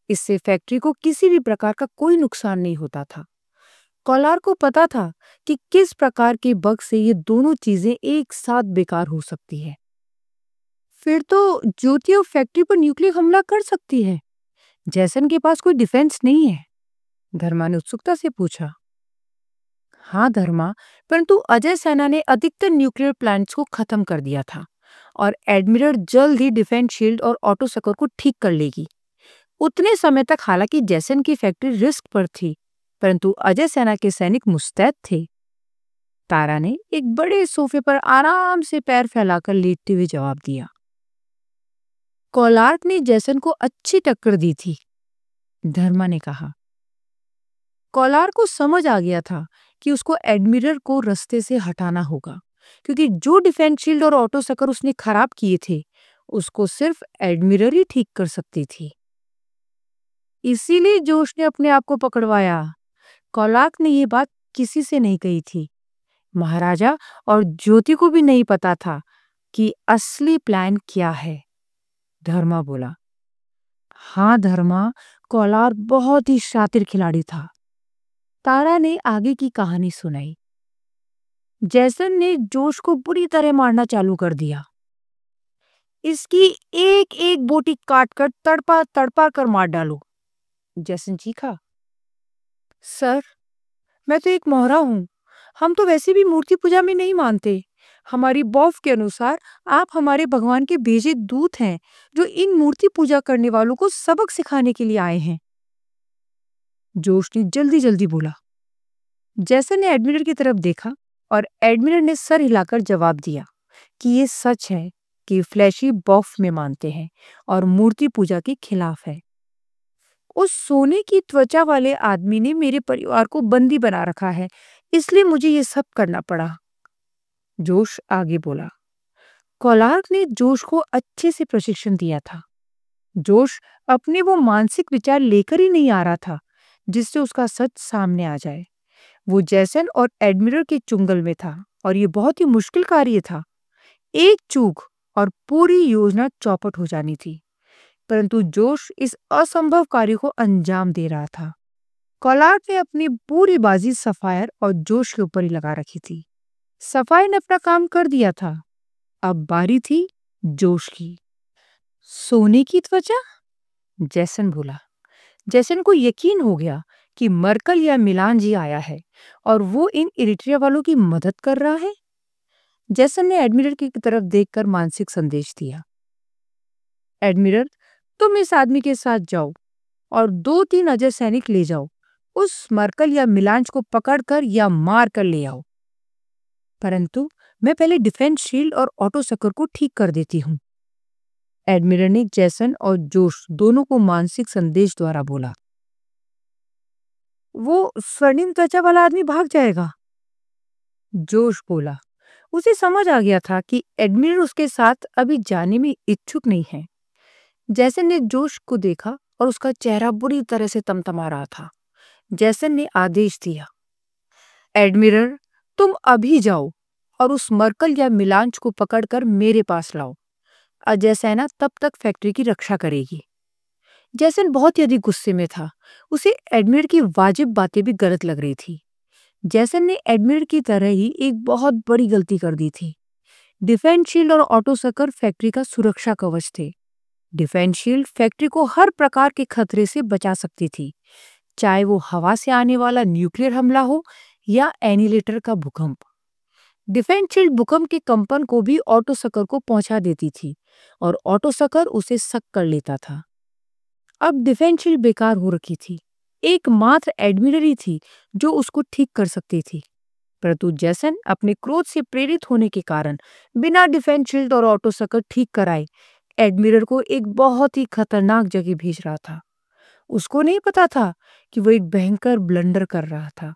इससे फैक्ट्री को किसी भी प्रकार का कोई नुकसान नहीं होता था। कोलार को पता था कि किस प्रकार के बग से ये दोनों चीजें एक साथ बेकार हो सकती है। फिर तो ज्योति फैक्ट्री पर न्यूक्लियर हमला कर सकती है। जैसन के पास कोई डिफेंस नहीं है, धर्मा ने उत्सुकता से पूछा। हाँ धर्मा, परंतु अजय सेना ने अधिकतर न्यूक्लियर प्लांट्स को खत्म कर दिया था और एडमिरल जल्द ही डिफेंस शील्ड और ऑटो सकर को ठीक कर लेगी। उतने समय तक हालांकि जैसन की फैक्ट्री रिस्क पर थी, परंतु अजय सेना के सैनिक मुस्तैद थे। तारा ने एक बड़े सोफे पर आराम से पैर फैलाकर लेटते हुए जवाब दिया। कोलार ने जैसन को अच्छी टक्कर दी थी, धर्मा ने कहा। कोलार को समझ आ गया था कि उसको एडमिरल को रास्ते से हटाना होगा, क्योंकि जो डिफेंस शील्ड और ऑटो सकर उसने खराब किए थे उसको सिर्फ एडमिरल ही ठीक कर सकती थी। इसीलिए जोश ने अपने आप को पकड़वाया। कोलार ने ये बात किसी से नहीं कही थी। महाराजा और ज्योति को भी नहीं पता था कि असली प्लान क्या है। धर्मा बोला, हाँ धर्मा, कोलार बहुत ही शातिर खिलाड़ी था। तारा ने आगे की कहानी सुनाई। जैसन ने जोश को बुरी तरह मारना चालू कर दिया। इसकी एक एक बोटी काट कर तड़पा तड़पा कर मार डालो। जैसन चीखा, सर मैं तो एक मोहरा हूं। हम तो वैसे भी मूर्ति पूजा में नहीं मानते। हमारी बौफ के अनुसार आप हमारे भगवान के भेजे दूत हैं जो इन मूर्ति पूजा करने वालों को सबक सिखाने के लिए आए हैं। जोश ने जल्दी जल्दी बोला। जैसन ने एडमिरल की तरफ देखा और एडमिरल ने सर हिलाकर जवाब दिया कि ये सच है कि फ्लैशी बौफ में मानते हैं और मूर्ति पूजा के खिलाफ है। उस सोने की त्वचा वाले आदमी ने मेरे परिवार को बंदी बना रखा है, इसलिए मुझे ये सब करना पड़ा। जोश आगे बोला। कोलार्क ने जोश को अच्छे से प्रशिक्षण दिया था। जोश अपने वो मानसिक विचार लेकर ही नहीं आ रहा था जिससे उसका सच सामने आ जाए। वो जैसन और एडमिरल के चुंगल में था और ये बहुत ही मुश्किल कार्य था। एक चूक और पूरी योजना चौपट हो जानी थी, परंतु जोश इस असंभव कार्य को अंजाम दे रहा था। कोलार्क ने अपनी पूरी बाजी सफायर और जोश के ऊपर ही लगा रखी थी। सफायर ने अपना काम कर दिया था, अब बारी थी जोश की। सोने की त्वचा? जैसन बोला। जैसन को यकीन हो गया कि मर्कल या मिलान जी आया है और वो इन इरिट्रिया वालों की मदद कर रहा है। जैसन ने एडमिरल की तरफ देखकर मानसिक संदेश दिया। एडमिरल, तुम इस आदमी के साथ जाओ और 2-3 अजय सैनिक ले जाओ। उस मर्कल या मिलांज को पकड़कर या मार कर ले आओ। परंतु मैं पहले डिफेंस शील्ड और ऑटो सकर को ठीक कर देती हूँ। एडमिरल ने जैसन और जोश दोनों को मानसिक संदेश द्वारा बोला। वो स्वर्णिम त्वचा वाला आदमी भाग जाएगा। जोश बोला। उसे समझ आ गया था कि एडमिरल उसके साथ अभी जाने में इच्छुक नहीं है। जैसन ने जोश को देखा और उसका चेहरा बुरी तरह से तमतमा रहा था। जैसन ने आदेश दिया, एडमिरल, तुम अभी जाओ और उस मर्कल या मिलांज को पकड़कर मेरे पास लाओ। अजय सेना तब तक फैक्ट्री की रक्षा करेगी। जैसन बहुत ही अधिक गुस्से में था। उसे एडमिरल की वाजिब बातें भी गलत लग रही थी। जैसन ने एडमिरल की तरह ही एक बहुत बड़ी गलती कर दी थी। डिफेंस शील्ड और ऑटो सकर फैक्ट्री का सुरक्षा कवच थे। डिफेंस शील्ड फैक्ट्री को हर प्रकार के खतरे से बचा सकती थी, चाहे वो हवा से आने वाला न्यूक्लियर हमला हो या एनीलेटर का भूकंप। डिफेंस शील्ड भूकंप के कंपन को भी ऑटो सकर को पहुंचा देती थी और ऑटो सकर उसे सक कर लेता था। अब डिफेंस शील्ड बेकार हो रखी थी। एकमात्र एडमिरल ही थी जो उसको ठीक कर सकती थी, परंतु जैसन अपने क्रोध से प्रेरित होने के कारण बिना डिफेंस शील्ड और ऑटो सकर ठीक कराए एडमिरल को एक बहुत ही खतरनाक जगह भेज रहा था। उसको नहीं पता था कि वो एक भयंकर ब्लंडर कर रहा था।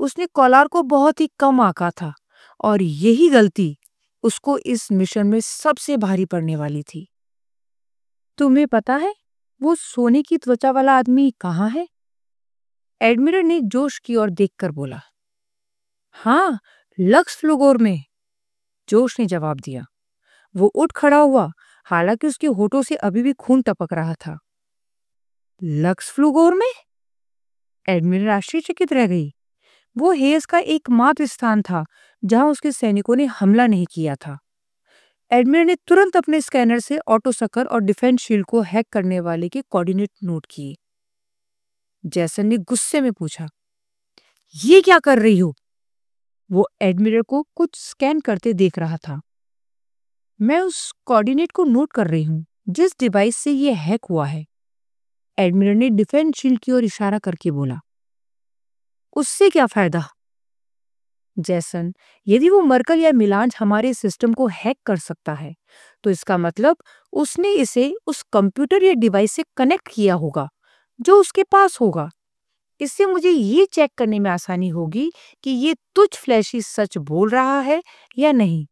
उसने कोलार को बहुत ही कम आंका था और यही गलती उसको इस मिशन में सबसे भारी पड़ने वाली थी। तुम्हें पता है वो सोने की त्वचा वाला आदमी कहाँ है? एडमिरल ने जोश की ओर देखकर बोला। हाँ, लक्स फ्लुगोर में, जोश ने जवाब दिया। वो उठ खड़ा हुआ, हालांकि उसके होठों से अभी भी खून टपक रहा था। लक्स फ्लुगोर में? एडमिरल आश्चर्यचकित रह गई। वो हेस का एकमात्र स्थान था जहां उसके सैनिकों ने हमला नहीं किया था। एडमिरल ने तुरंत अपने स्कैनर से ऑटो सकर और डिफेंस शील्ड को हैक करने वाले के कोऑर्डिनेट नोट किए। जैसन ने गुस्से में पूछा, ये क्या कर रही हो? वो एडमिरल को कुछ स्कैन करते देख रहा था। मैं उस कोऑर्डिनेट को नोट कर रही हूं जिस डिवाइस से ये हैक हुआ है। एडमिरल ने डिफेंस शील्ड की ओर इशारा करके बोला। उससे क्या फायदा? जैसन, यदि वो मर्कल या मिलांज हमारे सिस्टम को हैक कर सकता है तो इसका मतलब उसने इसे उस कंप्यूटर या डिवाइस से कनेक्ट किया होगा जो उसके पास होगा। इससे मुझे ये चेक करने में आसानी होगी कि ये तुच्छ फ्लैशी सच बोल रहा है या नहीं।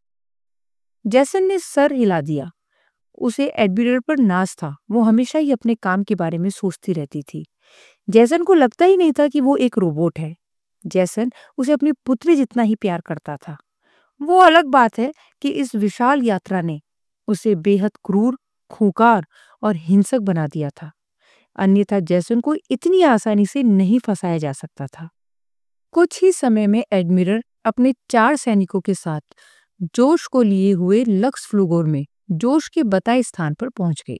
जैसन ने सर हिला दिया। उसे एडमिरल पर नाज था। वो हमेशा ही अपने काम के बारे में सोचती रहती थी। जैसन को लगता ही नहीं था कि वो एक रोबोट है। जैसन उसे अपनी पुत्री जितना ही प्यार करता था। वो अलग बात है कि इस विशाल यात्रा ने उसे बेहद क्रूर, खूंखार और हिंसक बना दिया था। अन्यथा जैसन को इतनी आसानी से नहीं फंसाया जा सकता था। कुछ ही समय में एडमिरल अपने 4 सैनिकों के साथ जोश को लिए हुए लक्स फ्लूगोर में जोश के बताए स्थान पर पहुंच गए।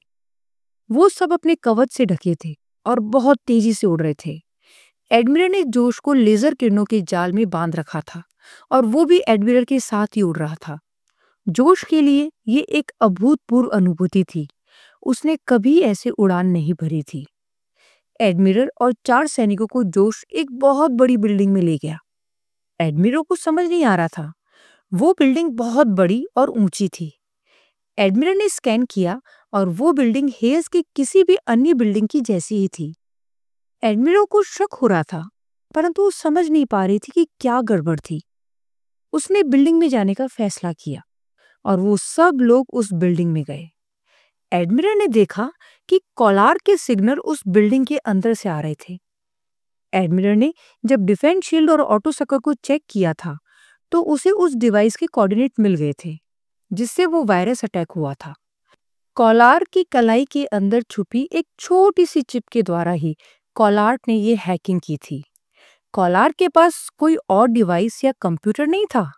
वो सब अपने कवच से ढके थे और बहुत तेजी से उड़ रहे थे। एडमिरल ने जोश को लेजर किरणों के जाल में बांध रखा था और वो भी एडमिरल के साथ ही उड़ रहा था। जोश के लिए ये एक अभूतपूर्व अनुभूति थी। उसने कभी ऐसे उड़ान नहीं भरी थी। एडमिरल और 4 सैनिकों को जोश एक बहुत बड़ी बिल्डिंग में ले गया। एडमिरल को समझ नहीं आ रहा था। वो बिल्डिंग बहुत बड़ी और ऊंची थी। एडमिरल ने स्कैन किया और वो बिल्डिंग हेयस की किसी भी अन्य बिल्डिंग की जैसी ही थी। एडमिरल को शक हो रहा था, परंतु वो समझ नहीं पा रही थी कि क्या गड़बड़ थी। उसने बिल्डिंग में जाने का फैसला किया और वो सब लोग उस बिल्डिंग में गए। एडमिरल ने देखा कि कोलार के सिग्नल उस बिल्डिंग के अंदर से आ रहे थे। एडमिरल ने जब डिफेंस शील्ड और ऑटो सकर को चेक किया था, तो उसे उस डिवाइस के कोऑर्डिनेट मिल गए थे, जिससे वो वायरस अटैक हुआ था। कोलार की कलाई के अंदर छुपी एक छोटी सी चिप के द्वारा ही कोलार ने ये हैकिंग की थी। कोलार के पास कोई और डिवाइस या कंप्यूटर नहीं था।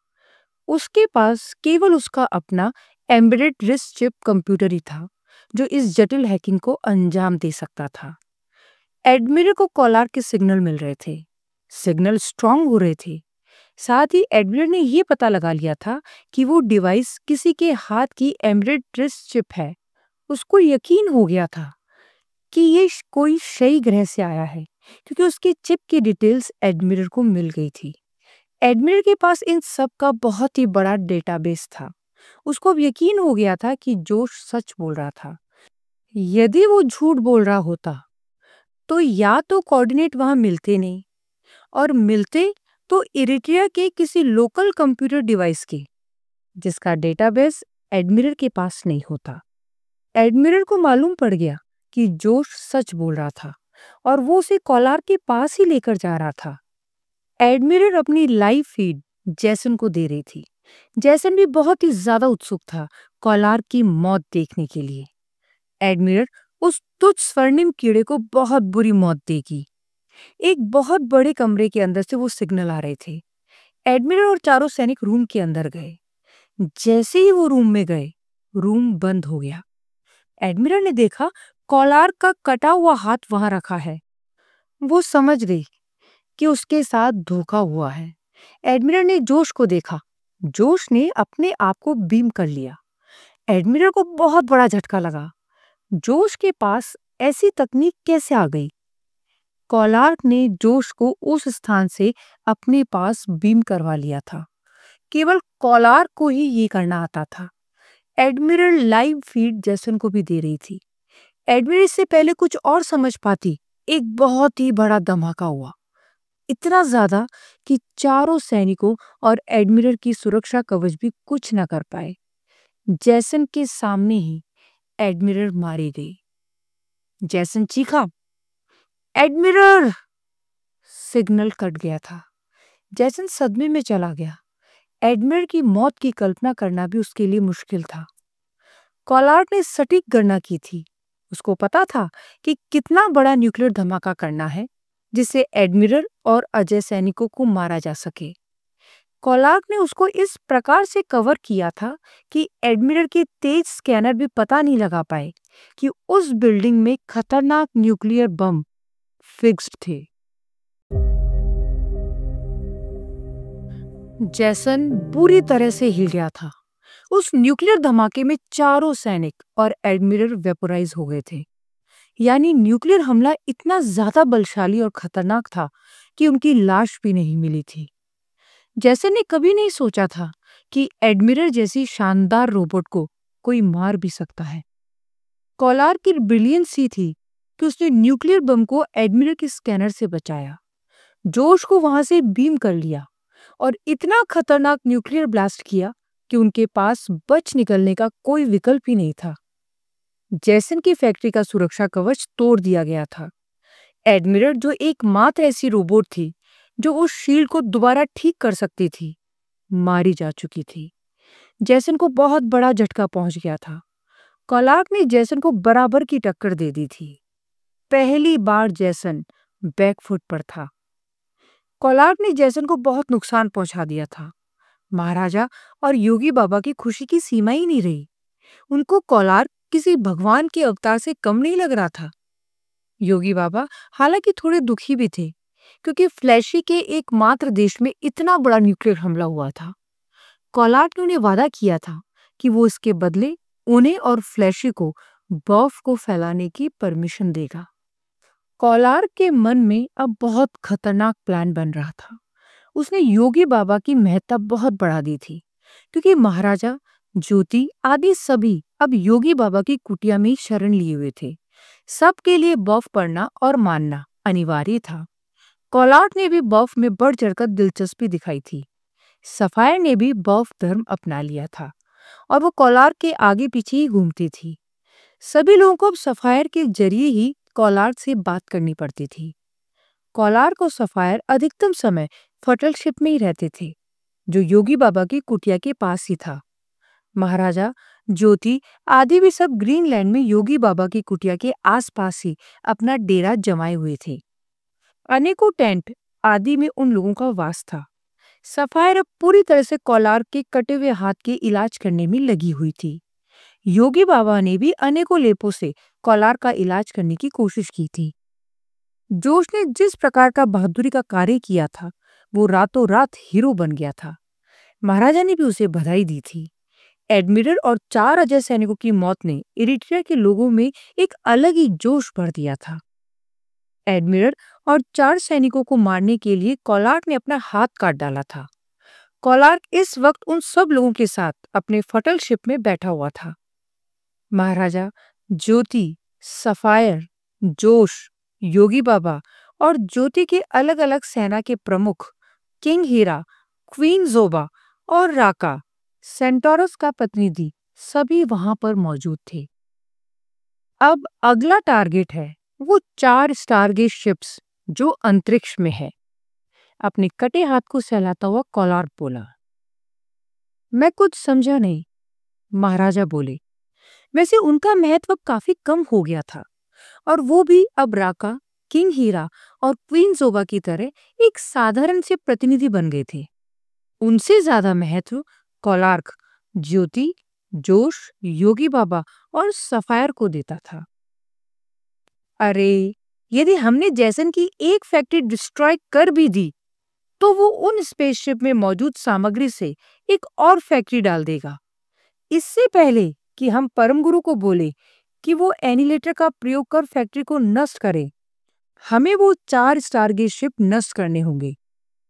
उसके पास केवल उसका अपना एम्बेडेड रिस्ट चिप कंप्यूटर ही था, जो इस जटिल हैकिंग को अंजाम दे सकता था। एडमिरल को कोलार के सिग्नल मिल रहे थे। सिग्नल स्ट्रांग हो रहे थे। साथ ही एडमिरल ने यह पता लगा लिया था कि वो डिवाइस किसी के हाथ की एम्बेडेड रिस्ट चिप है। उसको यकीन हो गया था कि ये कोई शय ग्रह से आया है, क्योंकि उसके चिप की डिटेल्स एडमिरल को मिल गई थी। एडमिरल के पास इन सब का बहुत ही बड़ा डेटाबेस था। उसको अब यकीन हो गया था कि जोश सच बोल रहा था। यदि वो झूठ बोल रहा होता, तो या तो कोऑर्डिनेट वहां मिलते नहीं, और मिलते तो इरिट्रिया के किसी लोकल कंप्यूटर डिवाइस के, जिसका डेटाबेस एडमिरल के पास नहीं होता। एडमिरल को मालूम पड़ गया कि जोश सच बोल रहा था और वो उसे कोलार के पास ही लेकर जा रहा था। एडमिरल अपनी लाइव फीड जैसन को दे रही थी। जैसन भी बहुत ही ज्यादा उत्सुक था कोलार की मौत देखने के लिए। एडमिरल उस तुच्छ स्वर्णिम कीड़े को बहुत बुरी मौत देगी। एक बहुत बड़े कमरे के अंदर से वो सिग्नल आ रहे थे। एडमिरल और चारों सैनिक रूम के अंदर गए। जैसे ही वो रूम में गए, रूम बंद हो गया। एडमिरल ने देखा कोलार का कटा हुआ हाथ वहां रखा है। वो समझ गई कि उसके साथ धोखा हुआ है। एडमिरल ने जोश को देखा। जोश ने अपने आप को बीम कर लिया। एडमिरल को बहुत बड़ा झटका लगा। जोश के पास ऐसी तकनीक कैसे आ गई? कोलार ने जोश को उस स्थान से अपने पास बीम करवा लिया था। केवल कोलार को ही ये करना आता था। एडमिरल लाइव फीड जैसन को भी दे रही थी। एडमिरल से पहले कुछ और समझ पाती, एक बहुत ही बड़ा धमाका हुआ। इतना ज्यादा कि चारों सैनिकों और एडमिरल की सुरक्षा कवच भी कुछ न कर पाए। जैसन के सामने ही एडमिरल मारी गई। जैसन चीखा, एडमिरल! सिग्नल कट गया था। जैसन सदमे में चला गया। एडमिरल की मौत की कल्पना करना भी उसके लिए मुश्किल था। कोलार ने सटीक गणना की थी। उसको पता था कि कितना बड़ा न्यूक्लियर धमाका करना है जिससे एडमिरल और अजय सैनिकों को मारा जा सके। कोलार ने उसको इस प्रकार से कवर किया था कि एडमिरल के तेज स्कैनर भी पता नहीं लगा पाए कि उस बिल्डिंग में खतरनाक न्यूक्लियर बम फिक्स्ड थे। जैसन बुरी तरह से हिल गया था। उस न्यूक्लियर धमाके में चारों सैनिक और एडमिरल वेपोराइज हो गए थे। यानी न्यूक्लियर हमला इतना ज्यादा बलशाली और खतरनाक था कि उनकी लाश भी नहीं मिली थी। जैसन ने कभी नहीं सोचा था कि एडमिरल जैसी शानदार रोबोट को कोई मार भी सकता है। कोलार की ब्रिलियंस ही थी कि उसने न्यूक्लियर बम को एडमिरल के स्कैनर से बचाया, जोश को वहां से बीम कर लिया और इतना खतरनाक न्यूक्लियर ब्लास्ट किया कि उनके पास बच निकलने का कोई विकल्प ही नहीं था। जैसन की फैक्ट्री का सुरक्षा कवच तोड़ दिया गया था। एडमिरल, जो एकमात्र ऐसी रोबोट थी जो उस शील्ड को दोबारा ठीक कर सकती थी, मारी जा चुकी थी। जैसन को बहुत बड़ा झटका पहुंच गया था। कोलार्क ने जैसन को बराबर की टक्कर दे दी थी। पहली बार जैसन बैकफुट पर था। कोलार्क ने जैसन को बहुत नुकसान पहुंचा दिया था। महाराजा और योगी बाबा की खुशी की सीमा ही नहीं रही। उनको कोलार्क किसी भगवान के अवतार से कम नहीं लग रहा था। योगी बाबा हालांकि थोड़े दुखी भी थे, क्योंकि फ्लैशी के एकमात्र देश में इतना बड़ा न्यूक्लियर हमला हुआ था। कोलार्क ने उन्हें वादा किया था कि वो इसके बदले उन्हें और फ्लैशी को बर्फ को फैलाने की परमिशन देगा। कोलार्क के मन में अब बहुत खतरनाक प्लान बन रहा था। उसने योगी बाबा की महत्ता बहुत बढ़ा दी थी, क्योंकि महाराजा, ज्योति आदि सभी अब योगी बाबा की कुटिया में शरण लिए हुए थे। सबके लिए बर्फ पड़ना और मानना अनिवार्य था। कोलार्क ने भी बर्फ में बढ़ चढ़कर दिलचस्पी दिखाई थी। सफायर ने भी बर्फ धर्म अपना लिया था और वो कोलार्क के आगे पीछे ही घूमती थी। सभी लोगों को अब सफायर के जरिए ही कोलार्क से बात करनी पड़ती थी। कोलार्क और सफायर अधिकतम समय फटलशिप में ही रहते थे, जो योगी बाबा की कुटिया के पास ही था। महाराजा, ज्योति आदि भी सब ग्रीनलैंड में योगी बाबा की कुटिया के आसपास ही अपना डेरा जमाए हुए थे। अनेकों टेंट आदि में उन लोगों का वास था। सफायर अब पूरी तरह से कोलार्क के कटे हुए हाथ के इलाज करने में लगी हुई थी। योगी बाबा ने भी अनेकों लेपों से कोलार्क का इलाज करने की कोशिश की थी। जोश ने जिस प्रकार का बहादुरी का कार्य किया था, वो रातों रात हीरो बन गया था। महाराजा ने भी उसे बधाई दी थी। एडमिरल और 4 अजय सैनिकों की मौत ने इरिट्रिया के लोगों में एक अलग ही जोश भर दिया था। एडमिरल और 4 सैनिकों को मारने के लिए कोलार्क ने अपना हाथ काट डाला था। कोलार्क इस वक्त उन सब लोगों के साथ अपने फटल शिप में बैठा हुआ था। महाराजा, ज्योति, सफायर, जोश, योगी बाबा और ज्योति के अलग अलग सेना के प्रमुख, किंग हीरा, क्वीन जोबा और राका, सेंटोरस का प्रतिनिधि, सभी वहां पर मौजूद थे। अब अगला टारगेट है वो 4 स्टारगेट शिप्स जो अंतरिक्ष में है। अपने कटे हाथ को सहलाता हुआ कोलार्क बोला। मैं कुछ समझा नहीं, महाराजा बोले। वैसे उनका महत्व काफी कम हो गया था और वो भी अब राका, किंग हीरा और क्वीन जोबा की तरह एक साधारण से प्रतिनिधि बन गए थे। उनसे ज्यादा महत्व कोलार्क, ज्योति, जोश, योगी बाबा और सफायर को देता था। अरे, यदि हमने जैसन की एक फैक्ट्री डिस्ट्रॉय कर भी दी, तो वो उन स्पेसशिप में मौजूद सामग्री से एक और फैक्ट्री डाल देगा। इससे पहले कि हम परम गुरु को बोले कि वो एनिलेटर का प्रयोग कर फैक्ट्री को नष्ट करे, हमें वो 4 स्टारगेट शिप नष्ट करने होंगे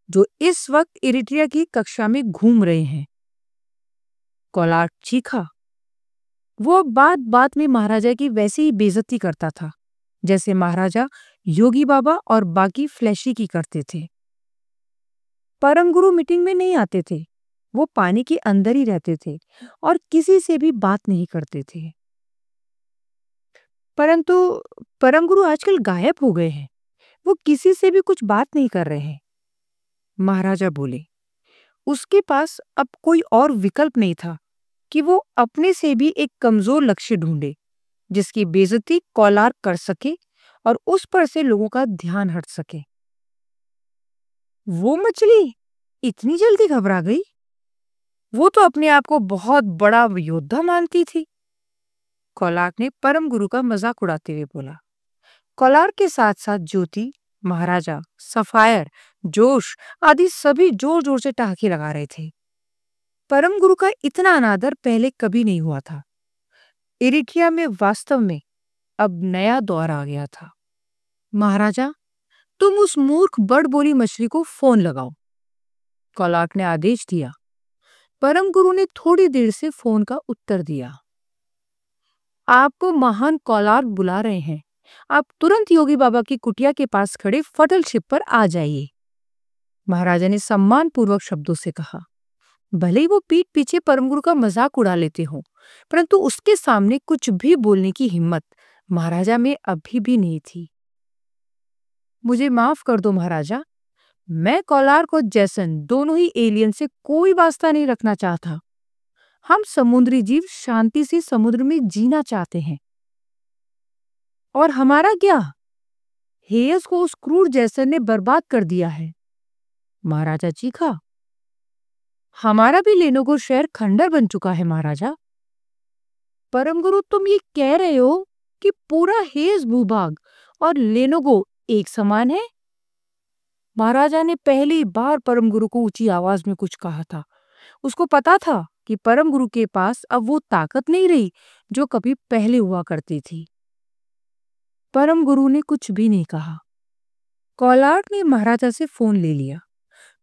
जो इस वक्त इरिट्रिया की कक्षा में घूम रहे हैं। कोलार्क चीखा। वो अब बात बात में महाराजा की वैसे ही बेइज्जती करता था, जैसे महाराजा, योगी बाबा और बाकी फ्लैशी की करते थे। परम गुरु मीटिंग में नहीं आते थे। वो पानी के अंदर ही रहते थे और किसी से भी बात नहीं करते थे। परंतु परम गुरु आजकल गायब हो गए हैं। वो किसी से भी कुछ बात नहीं कर रहे हैं। महाराजा बोले। उसके पास अब कोई और विकल्प नहीं था कि वो अपने से भी एक कमजोर लक्ष्य ढूंढे, जिसकी बेइज्जती कोलार्क कर सके और उस पर से लोगों का ध्यान हट सके। वो मछली इतनी जल्दी घबरा गई? वो तो अपने आप को बहुत बड़ा योद्धा मानती थी। कोलार्क ने परम गुरु का मजाक उड़ाते हुए बोला। कोलार्क के साथ साथ ज्योति, महाराजा, सफायर, जोश आदि सभी जोर जोर से ठहाके लगा रहे थे। परम गुरु का इतना अनादर पहले कभी नहीं हुआ था। इरिट्रिया में वास्तव में अब नया दौर आ गया था। महाराजा, तुम उस मूर्ख बड़बोली मछली को फोन लगाओ, कोलार्क ने आदेश दिया। परम गुरु ने थोड़ी देर से फोन का उत्तर दिया। आपको महान कोलार्क बुला रहे हैं। आप तुरंत योगी बाबा की कुटिया के पास खड़े फटल शिप पर आ जाइए, महाराजा ने सम्मानपूर्वक शब्दों से कहा। भले ही वो पीठ पीछे परम गुरु का मजाक उड़ा लेते हो, परंतु उसके सामने कुछ भी बोलने की हिम्मत महाराजा में अभी भी नहीं थी। मुझे माफ कर दो महाराजा, मैं कोलार्क और जैसन दोनों ही एलियन से कोई वास्ता नहीं रखना चाहता। हम समुद्री जीव शांति से समुद्र में जीना चाहते हैं। और हमारा क्या? हेयस को उस क्रूर जैसन ने बर्बाद कर दिया है। महाराजा चीखा। हमारा भी लेनोगो शहर खंडर बन चुका है महाराजा। परम गुरु, तुम ये कह रहे हो कि पूरा हेज भूभाग और लेनोगो एक समान है? महाराजा ने पहली बार परम गुरु को ऊंची आवाज में कुछ कहा था। उसको पता था कि परम गुरु के पास अब वो ताकत नहीं रही जो कभी पहले हुआ करती थी। परम गुरु ने कुछ भी नहीं कहा। कोलार्क ने महाराजा से फोन ले लिया।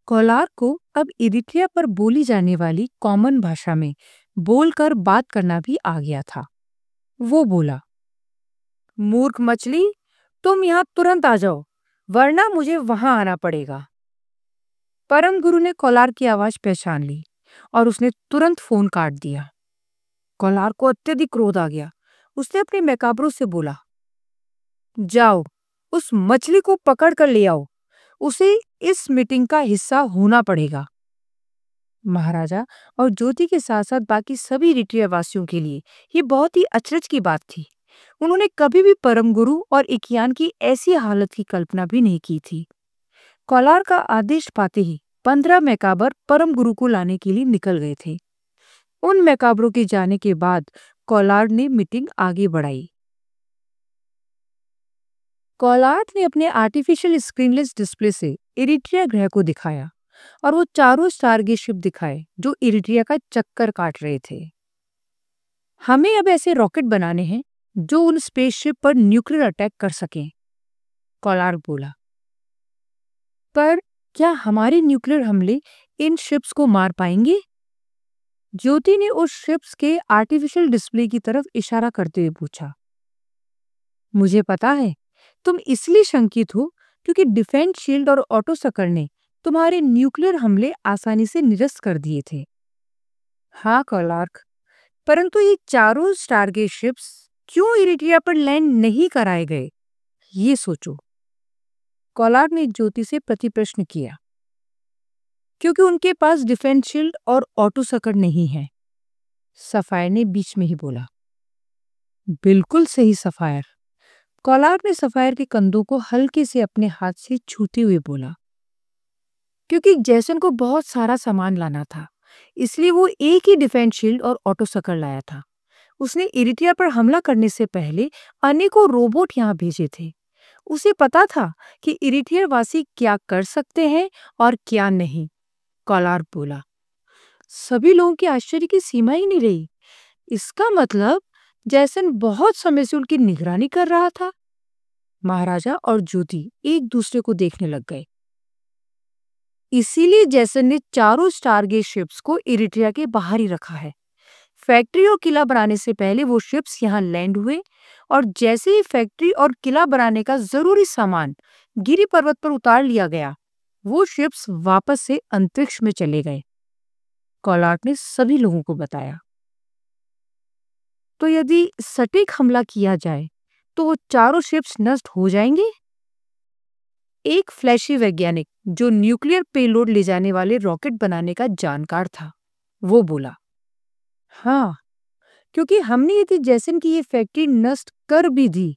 कोलार्क को अब इरिट्रिया पर बोली जाने वाली कॉमन भाषा में बोलकर बात करना भी आ गया था। वो बोला, मूर्ख मछली, तुम यहाँ तुरंत आ जाओ, वरना मुझे वहां आना पड़ेगा। परम गुरु ने कोलार्क की आवाज पहचान ली और उसने तुरंत फोन काट दिया। कोलार्क को अत्यधिक क्रोध आ गया। उसने अपने मैकाब्रो से बोला, जाओ, उस मछली को पकड़ कर ले आओ। उसे इस मीटिंग का हिस्सा होना पड़ेगा। महाराजा और ज्योति के साथ साथ बाकी सभी इरिट्रिया वासियों के लिए ये बहुत ही अचरज की बात थी। उन्होंने कभी भी परम गुरु और इकियान की ऐसी हालत की कल्पना भी नहीं की थी। कोलार्क का आदेश पाते ही 15 मैकाबर परम गुरु को लाने के लिए निकल गए थे। उन मैकाबरों के जाने के बाद कोलार्क ने मीटिंग आगे बढ़ाई। कोलार्क ने अपने आर्टिफिशियल स्क्रीनलेस डिस्प्ले से इरिट्रिया ग्रह को दिखाया और वो चारों स्टारगेट शिप दिखाए जो इरिट्रिया का चक्कर काट रहे थे। हमें अब ऐसे रॉकेट बनाने हैं जो उन स्पेसशिप पर न्यूक्लियर अटैक कर सकें, कोलार्क बोला। पर क्या हमारे न्यूक्लियर हमले इन शिप्स को मार पाएंगे? ज्योति ने उस शिप्स के आर्टिफिशियल डिस्प्ले की तरफ इशारा करते हुए पूछा। मुझे पता है, तुम इसलिए शंकित हो क्योंकि डिफेंस शील्ड और ऑटो सकर ने तुम्हारे न्यूक्लियर हमले आसानी से निरस्त कर दिए थे। हाँ कोलार्क, परंतु ये चारों स्टारगेट शिप्स क्यों इरिट्रिया पर लैंड नहीं कराए गए, ये सोचो। कोलार्क ने ज्योति से प्रतिप्रश्न किया। क्योंकि उनके पास डिफेंस शील्ड और ऑटो सकर नहीं है, सफायर ने बीच में ही बोला। बिल्कुल सही सफायर। कोलार्क ने सफायर के कंधों को हल्के से अपने हाथ से छूते हुए बोला। क्योंकि जैसन को बहुत सारा सामान लाना था, इसलिए वो एक ही डिफेंस शील्ड और ऑटो सकर लाया था। उसने इरिट्रिया पर हमला करने से पहले अनेकों रोबोट यहाँ भेजे थे। उसे पता था कि इरिट्रिया वासी क्या कर सकते हैं और क्या नहीं, कोलार्क बोला। सभी लोगों के आश्चर्य की सीमा ही नहीं रही। इसका मतलब जैसन बहुत समय से उनकी निगरानी कर रहा था। महाराजा और ज्योति एक दूसरे को देखने लग गए। इसीलिए जैसन ने चारों स्टारगेट शिप्स को इरिट्रिया के बाहर ही रखा है। फैक्ट्री और किला बनाने से पहले वो शिप्स यहाँ लैंड हुए और जैसे ही फैक्ट्री और किला बनाने का जरूरी सामान गिरी पर्वत पर उतार लिया गया, वो शिप्स वापस से अंतरिक्ष में चले गए, कोलार्क ने सभी लोगों को बताया। तो यदि सटीक हमला किया जाए तो वो चारों शिप्स नष्ट हो जाएंगे? एक फ्लैशी वैज्ञानिक जो न्यूक्लियर पेलोड ले जाने वाले रॉकेट बनाने का जानकार था, वो बोला। हाँ, क्योंकि हमने यदि जैसन की ये फैक्ट्री नष्ट कर भी दी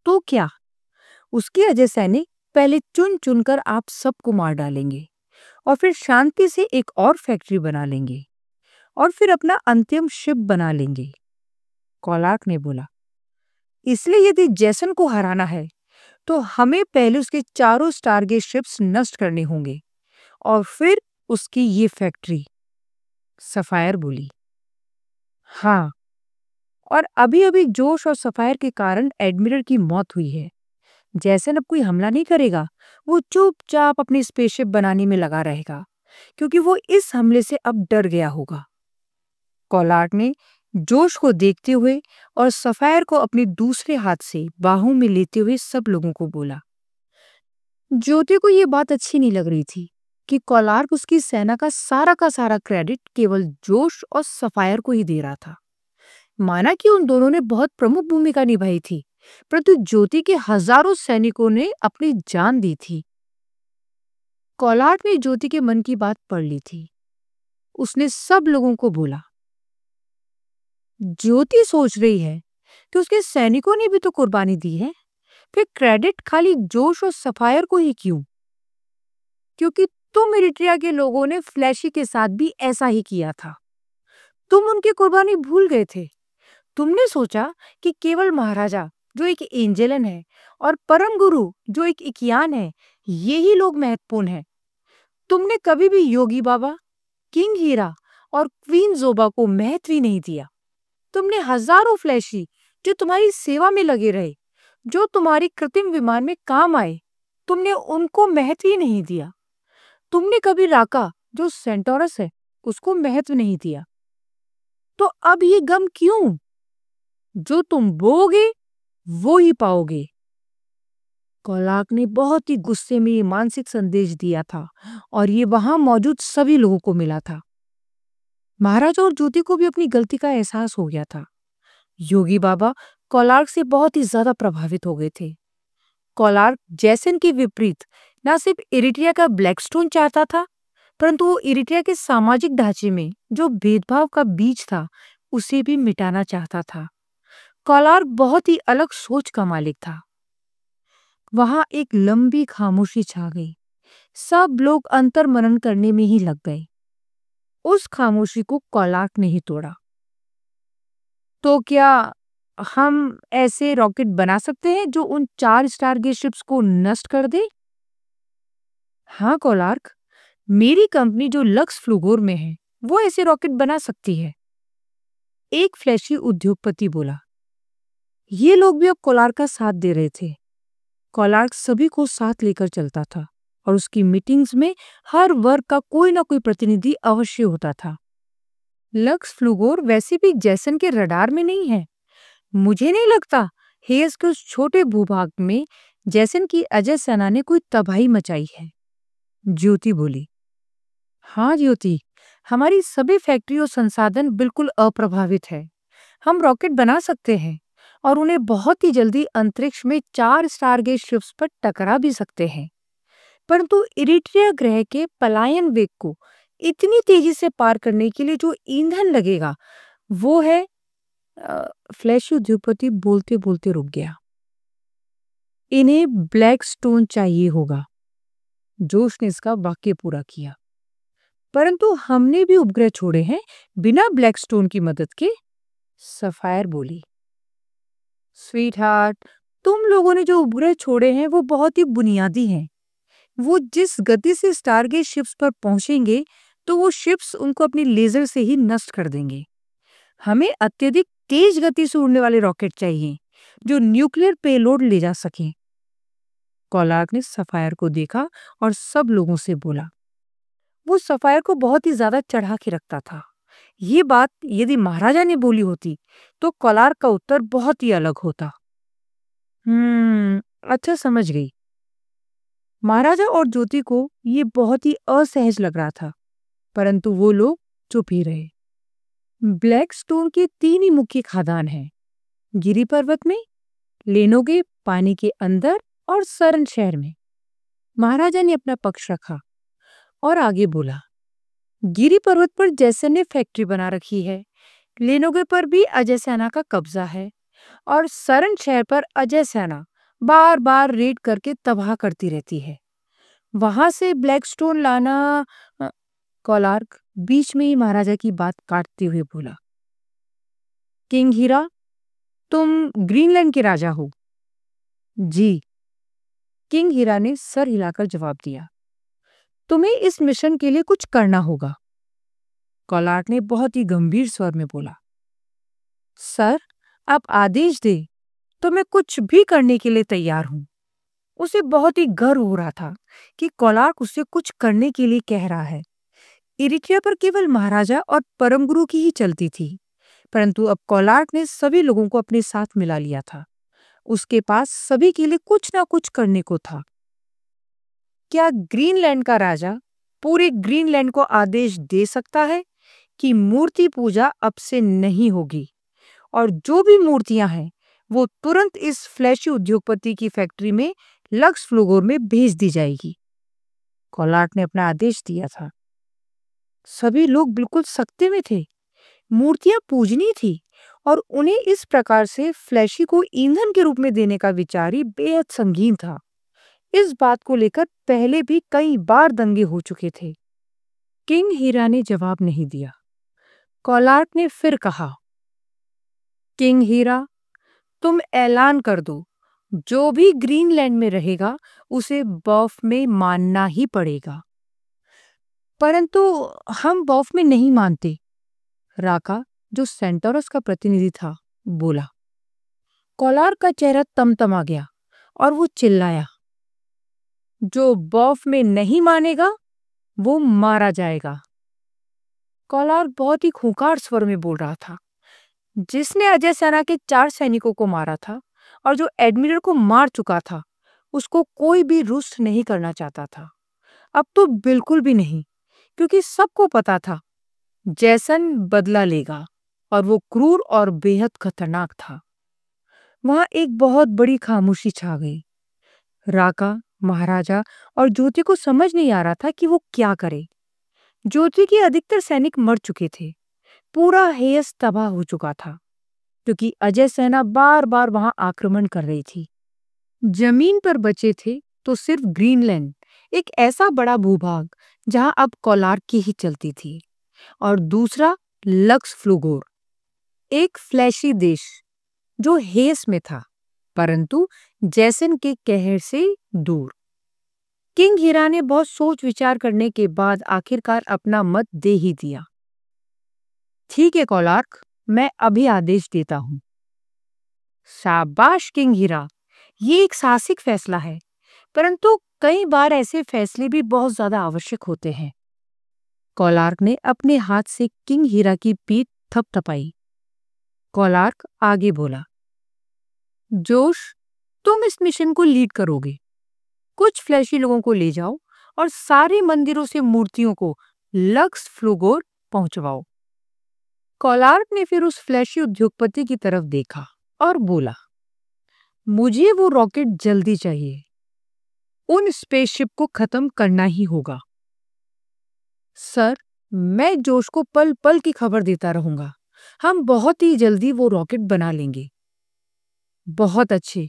तो क्या? उसके अजय सैनिक पहले चुन चुनकर आप सबको मार डालेंगे और फिर शांति से एक और फैक्ट्री बना लेंगे और फिर अपना अंतिम शिप बना लेंगे, कोलार्क ने बोला। इसलिए यदि जैसन को हराना है तो हमें पहले उसके चारों स्टारगेट शिप्स नष्ट करने होंगे और फिर उसकी ये फैक्ट्री, सफायर बोली। हाँ, और अभी अभी जोश और सफायर के कारण एडमिरल की मौत हुई है। जैसन अब कोई हमला नहीं करेगा, वो चुपचाप अपनी स्पेसशिप बनाने में लगा रहेगा क्योंकि वो इस हमले से अब डर गया होगा, कोलार्क ने जोश को देखते हुए और सफायर को अपने दूसरे हाथ से बाहों में लेते हुए सब लोगों को बोला। ज्योति को ये बात अच्छी नहीं लग रही थी कि कोलार्क उसकी सेना का सारा क्रेडिट केवल जोश और सफायर को ही दे रहा था। माना कि उन दोनों ने बहुत प्रमुख भूमिका निभाई थी, परंतु ज्योति के हजारों सैनिकों ने अपनी जान दी थी। कोलार्ड ने ज्योति के मन की बात पढ़ ली थी। उसने सब लोगों को बोला, ज्योति सोच रही है कि उसके सैनिकों ने भी तो कुर्बानी दी है, फिर क्रेडिट खाली जोश और सफायर को ही क्यों? क्योंकि तुम इरिट्रिया के लोगों ने फ्लैशी के साथ भी ऐसा ही किया था। तुम उनकी कुर्बानी भूल गए थे। तुमने सोचा कि केवल महाराजा जो एक एंजेलन है और परम गुरु जो एक इकियान है, यही लोग महत्वपूर्ण हैं। तुमने कभी भी योगी बाबा, किंग हीरा और क्वीन जोबा को महत्व ही नहीं दिया। तुमने हजारों फ्लैशी जो तुम्हारी सेवा में लगे रहे, जो तुम्हारी कृत्रिम विमान में काम आए, तुमने उनको महत्व ही नहीं दिया। तुमने कभी राका जो सेंटोरस है उसको महत्व नहीं दिया। तो अब ये गम क्यों? जो तुम बोगे वो ही पाओगे। कोलाक ने बहुत ही गुस्से में ये मानसिक संदेश दिया था और ये वहां मौजूद सभी लोगों को मिला था। महाराज और ज्योति को भी अपनी गलती का एहसास हो गया था। योगी बाबा कोलार्क से बहुत ही ज्यादा प्रभावित हो गए थे। कोलार्क जैसन के विपरीत न सिर्फ इरिट्रिया का ब्लैकस्टोन चाहता था, परंतु वो इरिट्रिया के सामाजिक ढांचे में जो भेदभाव का बीज था उसे भी मिटाना चाहता था। कोलार्क बहुत ही अलग सोच का मालिक था। वहां एक लंबी खामोशी छा गई। सब लोग अंतर मनन करने में ही लग गए। उस खामोशी को कोलार्क ने ही तोड़ा। तो क्या हम ऐसे रॉकेट बना सकते हैं जो उन 4 स्टारगेट शिप्स को नष्ट कर दे? हाँ कोलार्क, मेरी कंपनी जो लक्स फ्लूगोर में है वो ऐसे रॉकेट बना सकती है। एक फ्लैशी उद्योगपति बोला। ये लोग भी अब कोलार्क का साथ दे रहे थे। कोलार्क सभी को साथ लेकर चलता था और उसकी मीटिंग्स में हर वर्ग का कोई ना कोई प्रतिनिधि अवश्य होता था। लक्स फ्लूगोर वैसे भी जैसन के रडार में नहीं है। मुझे नहीं लगता हेयस के उस छोटे भूभाग में जैसन की अजय सेना ने कोई तबाही मचाई है। ज्योति बोली। हाँ ज्योति, हमारी सभी फैक्ट्री और संसाधन बिल्कुल अप्रभावित है। हम रॉकेट बना सकते हैं और उन्हें बहुत ही जल्दी अंतरिक्ष में 4 स्टारगेट शिप्स पर टकरा भी सकते हैं। परंतु इरिट्रिया ग्रह के पलायन वेग को इतनी तेजी से पार करने के लिए जो ईंधन लगेगा वो है फ्लैश उद्योगपति बोलते बोलते रुक गया। इन्हें ब्लैक स्टोन चाहिए होगा। जोश ने इसका वाक्य पूरा किया। परंतु हमने भी उपग्रह छोड़े हैं बिना ब्लैक स्टोन की मदद के, सफायर बोली। स्वीट हार्ट, तुम लोगों ने जो उपग्रह छोड़े हैं वो बहुत ही बुनियादी हैं। वो जिस गति से स्टारगेट शिप्स पर पहुंचेंगे तो वो शिप्स उनको अपनी लेजर से ही नष्ट कर देंगे। हमें अत्यधिक तेज गति से उड़ने वाले रॉकेट चाहिए जो न्यूक्लियर पेलोड ले जा सकें। कोलार्क ने सफायर को देखा और सब लोगों से बोला। वो सफायर को बहुत ही ज्यादा चढ़ा के रखता था। ये बात यदि महाराजा ने बोली होती तो कोलार्क का उत्तर बहुत ही अलग होता। अच्छा समझ गई। महाराजा और ज्योति को ये बहुत ही असहज लग रहा था, परंतु वो लोग चुप ही रहे। ब्लैक स्टोन के 3 ही मुख्य खदान हैं, गिरी पर्वत में, लेनोगे पानी के अंदर और सरन शहर में। महाराजा ने अपना पक्ष रखा और आगे बोला। गिरी पर्वत पर जैसन ने फैक्ट्री बना रखी है, लेनोगे पर भी अजय सेना का कब्जा है और सरन शहर पर अजय सेना बार बार रेड करके तबाह करती रहती है। वहां से ब्लैकस्टोन लाना। कोलार्क बीच में ही महाराजा की बात काटते हुए बोला। किंग हीरा, तुम ग्रीनलैंड के राजा हो? जी, किंग हीरा ने सर हिलाकर जवाब दिया। तुम्हें इस मिशन के लिए कुछ करना होगा। कोलार्क ने बहुत ही गंभीर स्वर में बोला। सर, आप आदेश दे तो मैं कुछ भी करने के लिए तैयार हूं। उसे बहुत ही गर्व हो रहा था कि कोलार्क उसे कुछ करने के लिए कह रहा है। इरिट्रिया पर केवल महाराजा और परम गुरु की ही चलती थी, परंतु अब कोलार्क ने सभी लोगों को अपने साथ मिला लिया था। उसके पास सभी के लिए कुछ ना कुछ करने को था। क्या ग्रीनलैंड का राजा पूरे ग्रीनलैंड को आदेश दे सकता है कि मूर्ति पूजा अब से नहीं होगी और जो भी मूर्तियां हैं वो तुरंत इस फ्लैशी उद्योगपति की फैक्ट्री में लक्स फ्लूगोर में भेज दी जाएगी? कोलार्क ने अपना आदेश दिया था। सभी लोग बिल्कुल सख्ते में थे। मूर्तियां पूजनीय थी और उन्हें इस प्रकार से फ्लैशी को ईंधन के रूप में देने का विचार ही बेहद संगीन था। इस बात को लेकर पहले भी कई बार दंगे हो चुके थे। किंग हीरा ने जवाब नहीं दिया। कोलार्क ने फिर कहा, किंग हीरा, तुम ऐलान कर दो, जो भी ग्रीनलैंड में रहेगा उसे बर्फ में मानना ही पड़ेगा। परंतु हम बर्फ में नहीं मानते, राका, जो सेंटोरस का प्रतिनिधि था, बोला। कोलार्क का चेहरा तमतमा गया और वो चिल्लाया, जो बर्फ में नहीं मानेगा वो मारा जाएगा। कोलार्क बहुत ही खूंखार स्वर में बोल रहा था। जिसने अजय सेना के 4 सैनिकों को मारा था और जो एडमिरल को मार चुका था, उसको कोई भी रुष्ट नहीं करना चाहता था। अब तो बिल्कुल भी नहीं, क्योंकि सबको पता था जैसन बदला लेगा और वो क्रूर और बेहद खतरनाक था। वहां एक बहुत बड़ी खामोशी छा गई। राका, महाराजा और ज्योति को समझ नहीं आ रहा था कि वो क्या करे। ज्योति के अधिकतर सैनिक मर चुके थे। पूरा हेयस तबाह हो चुका था, क्योंकि अजय सेना बार बार वहां आक्रमण कर रही थी। जमीन पर बचे थे तो सिर्फ ग्रीनलैंड, एक ऐसा बड़ा भूभाग जहां अब कोलार्क की ही चलती थी, और दूसरा लक्स फ्लूगोर, एक फ्लैशी देश जो हेस में था, परंतु जैसन के कहर से दूर। किंग हीरा ने बहुत सोच विचार करने के बाद आखिरकार अपना मत दे ही दिया। ठीक है कोलार्क, मैं अभी आदेश देता हूं। शाबाश किंग हीरा, ये एक साहसिक फैसला है, परंतु कई बार ऐसे फैसले भी बहुत ज्यादा आवश्यक होते हैं। कोलार्क ने अपने हाथ से किंग हीरा की पीठ थपथपाई। कोलार्क आगे बोला, जोश, तुम इस मिशन को लीड करोगे। कुछ फ्लैशी लोगों को ले जाओ और सारे मंदिरों से मूर्तियों को लक्स फ्लूगोर पहुंचवाओ। कोलार्क ने फिर उस फ्लैशी उद्योगपति की तरफ देखा और बोला, मुझे वो रॉकेट जल्दी चाहिए। उन स्पेसशिप को खत्म करना ही होगा। सर, मैं जोश को पल पल की खबर देता रहूंगा। हम बहुत ही जल्दी वो रॉकेट बना लेंगे। बहुत अच्छे।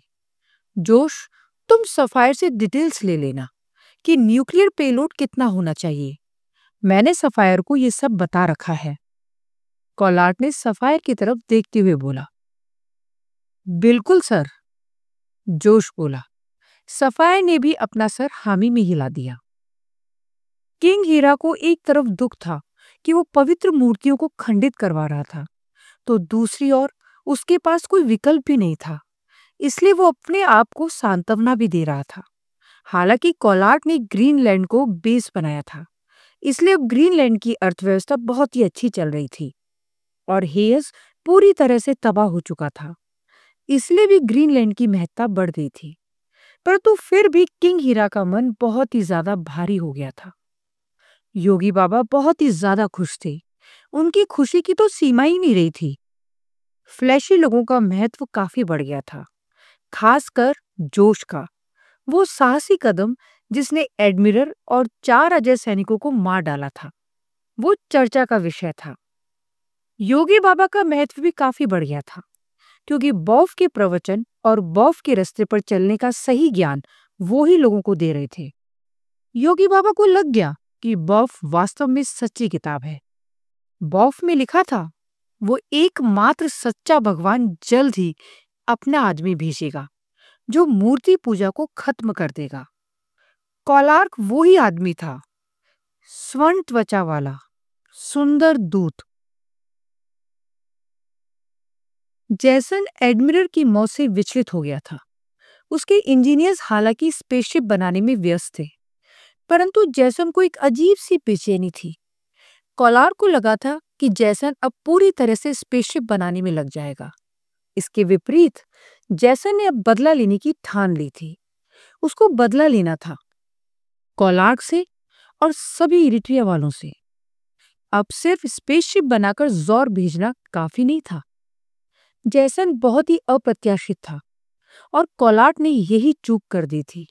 जोश, तुम सफायर से डिटेल्स ले लेना कि न्यूक्लियर पेलोड कितना होना चाहिए। मैंने सफायर को ये सब बता रखा है। कोलार्क ने सफायर की तरफ देखते हुए बोला, बिल्कुल सर। जोश बोला। सफायर ने भी अपना सर हामी में हिला दिया। किंग हीरा को एक तरफ दुख था कि वो पवित्र मूर्तियों को खंडित करवा रहा था, तो दूसरी ओर उसके पास कोई विकल्प भी नहीं था। इसलिए वो अपने आप को सांत्वना भी दे रहा था। हालांकि कोलार्क ने ग्रीनलैंड को बेस बनाया था, इसलिए अब ग्रीनलैंड की अर्थव्यवस्था बहुत ही अच्छी चल रही थी और हेयस पूरी तरह से तबाह हो चुका था। इसलिए भी ग्रीनलैंड की महत्ता बढ़ गई थी। परंतु फिर भी किंग हीरा का मन बहुत ही ज्यादा भारी हो गया था। योगी बाबा बहुत ही ज्यादा खुश थे। उनकी खुशी की तो सीमा ही नहीं रही थी। फ्लैशी लोगों का महत्व काफी बढ़ गया था, खासकर जोश का, वो साहसी कदम जिसने एडमिरल और 4 अजय सैनिकों को मार डाला था, वो चर्चा का विषय था। योगी बाबा का महत्व भी काफी बढ़ गया था, क्योंकि बौफ के प्रवचन और बौफ के रास्ते पर चलने का सही ज्ञान वो ही लोगों को दे रहे थे। योगी बाबा को लग गया कि बौफ वास्तव में सच्ची किताब है। बौफ में लिखा था, वो एकमात्र सच्चा भगवान जल्द ही अपना आदमी भेजेगा जो मूर्ति पूजा को खत्म कर देगा। कोलार्क वो ही आदमी था, स्वर्ण त्वचा वाला, सुंदर दूत। जैसन एडमिरल की मौत से विचलित हो गया था। उसके इंजीनियर्स हालांकि स्पेसशिप बनाने में व्यस्त थे, परंतु जैसन को एक अजीब सी बेचैनी थी। कोलार्क को लगा था कि जैसन अब पूरी तरह से स्पेसशिप बनाने में लग जाएगा। इसके विपरीत जैसन ने अब बदला लेने की ठान ली थी। उसको बदला लेना था कोलार्क से और सभी इरिट्रिया वालों से। अब सिर्फ स्पेसशिप बनाकर जोर भेजना काफी नहीं था। जैसन बहुत ही अप्रत्याशित था और कोलार्क ने यही चूक कर दी थी।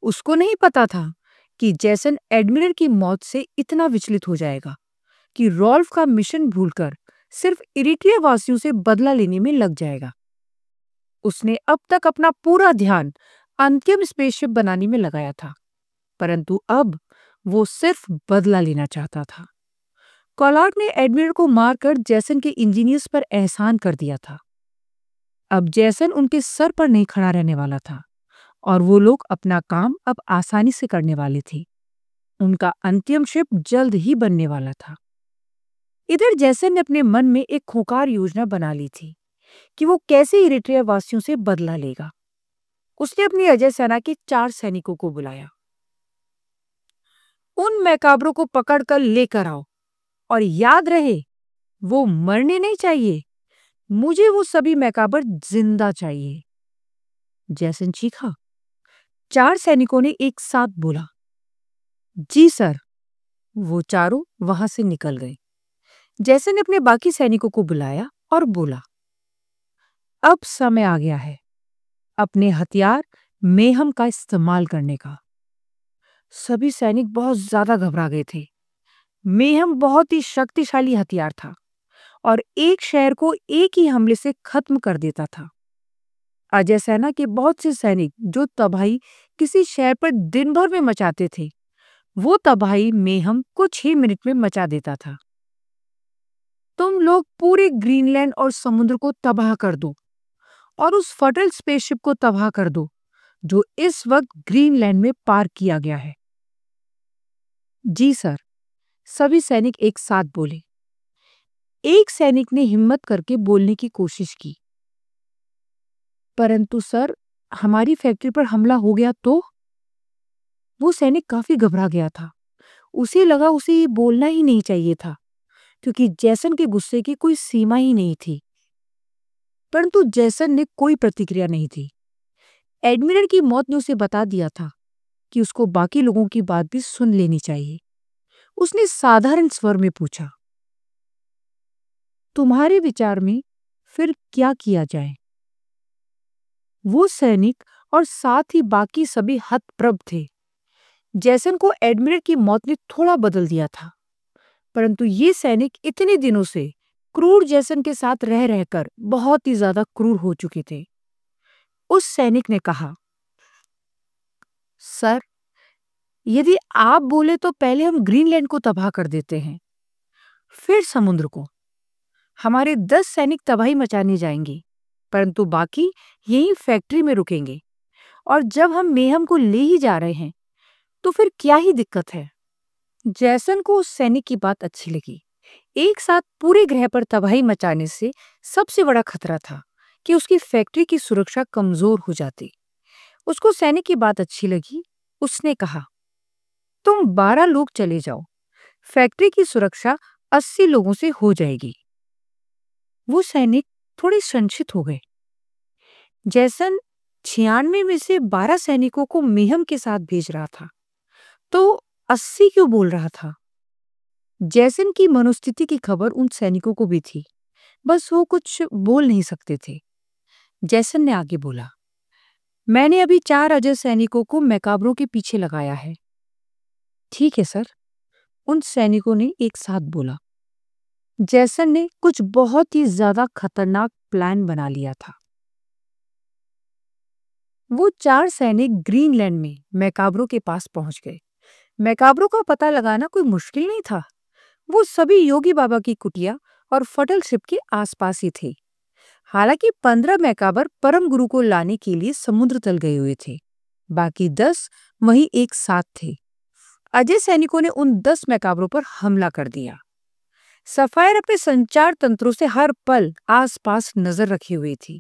उसको नहीं पता था कि जैसन एडमिरल की मौत से इतना विचलित हो जाएगा कि रॉल्फ का मिशन भूलकर सिर्फ इरिट्रिया वासियों से बदला लेने में लग जाएगा। उसने अब तक अपना पूरा ध्यान अंतिम स्पेसशिप बनाने में लगाया था, परंतु अब वो सिर्फ बदला लेना चाहता था। कॉलार्ड ने एडमिरल को मारकर जैसन के इंजीनियर्स पर एहसान कर दिया था। अब जैसन उनके सर पर नहीं खड़ा रहने वाला था और वो लोग अपना काम अब आसानी से करने वाले थे। उनका अंतिम शिप जल्द ही बनने वाला था। इधर जैसन ने अपने मन में एक खूंखार योजना बना ली थी कि वो कैसे इरिट्रिया वासियों से बदला लेगा। उसने अपनी अजय सेना के 4 सैनिकों को बुलाया। उन मैकाब्रों को पकड़कर लेकर आओ और याद रहे, वो मरने नहीं चाहिए। मुझे वो सभी मैकाबर जिंदा चाहिए। जैसन चीखा। 4 सैनिकों ने एक साथ बोला, जी सर। वो चारों वहां से निकल गए। जैसन ने अपने बाकी सैनिकों को बुलाया और बोला, अब समय आ गया है अपने हथियार मेहम का इस्तेमाल करने का। सभी सैनिक बहुत ज्यादा घबरा गए थे। मेहम बहुत ही शक्तिशाली हथियार था और एक शहर को एक ही हमले से खत्म कर देता था। अजय सेना के बहुत से सैनिक जो तबाही किसी शहर पर दिन भर में मचाते थे, वो तबाही मेहम कुछ ही मिनट में मचा देता था। तुम लोग पूरे ग्रीनलैंड और समुद्र को तबाह कर दो और उस फटल स्पेसशिप को तबाह कर दो जो इस वक्त ग्रीनलैंड में पार्क किया गया है। जी सर, सभी सैनिक एक साथ बोले। एक सैनिक ने हिम्मत करके बोलने की कोशिश की, परंतु सर, हमारी फैक्ट्री पर हमला हो गया तो? वो सैनिक काफी घबरा गया था। उसे लगा उसे ये बोलना ही नहीं चाहिए था, क्योंकि जैसन के गुस्से की कोई सीमा ही नहीं थी। परंतु जैसन ने कोई प्रतिक्रिया नहीं दी। एडमिरल की मौत ने उसे बता दिया था कि उसको बाकी लोगों की बात भी सुन लेनी चाहिए। उसने साधारण स्वर में पूछा, तुम्हारे विचार में फिर क्या किया जाए? वो सैनिक और साथ ही बाकी सभी हतप्रभ थे। जैसन को एडमिरल की मौत ने थोड़ा बदल दिया था, परंतु ये सैनिक इतने दिनों से क्रूर जैसन के साथ रह रहकर बहुत ही ज्यादा क्रूर हो चुके थे। उस सैनिक ने कहा, सर, यदि आप बोले तो पहले हम ग्रीनलैंड को तबाह कर देते हैं, फिर समुद्र को। हमारे 10 सैनिक तबाही मचाने जाएंगे, परंतु बाकी यहीं फैक्ट्री में रुकेंगे। और जब हम मेहम को ले ही जा रहे हैं, तो फिर क्या ही दिक्कत है? जैसन को उस सैनिक की बात अच्छी लगी। एक साथ पूरे ग्रह पर तबाही मचाने से सबसे बड़ा खतरा था कि उसकी फैक्ट्री की सुरक्षा कमजोर हो जाती। उसको सैनिक की बात अच्छी लगी। उसने कहा, तुम 12 लोग चले जाओ, फैक्ट्री की सुरक्षा 80 लोगों से हो जाएगी। वो सैनिक थोड़े संशित हो गए। जैसन 96 में से 12 सैनिकों को मेहम के साथ भेज रहा था, तो 80 क्यों बोल रहा था? जैसन की मनोस्थिति की खबर उन सैनिकों को भी थी, बस वो कुछ बोल नहीं सकते थे। जैसन ने आगे बोला, मैंने अभी 4 अजय सैनिकों को मैकाब्रों के पीछे लगाया है। ठीक है सर, उन सैनिकों ने एक साथ बोला। जैसन ने कुछ बहुत ही ज्यादा खतरनाक प्लान बना लिया था। वो 4 सैनिक ग्रीनलैंड में मैकाब्रों के पास पहुंच गए। मैकाब्रों का पता लगाना कोई मुश्किल नहीं था। वो सभी योगी बाबा की कुटिया और फटल शिप के आसपास ही थे। हालांकि 15 मैकाबर परम गुरु को लाने के लिए समुद्र तल गए हुए थे, बाकी 10 वहीं एक साथ थे। अजय सैनिकों ने उन 10 मैकाबरों पर हमला कर दिया। सफायर अपने संचार तंत्रों से हर पल आसपास नजर रखी हुई थी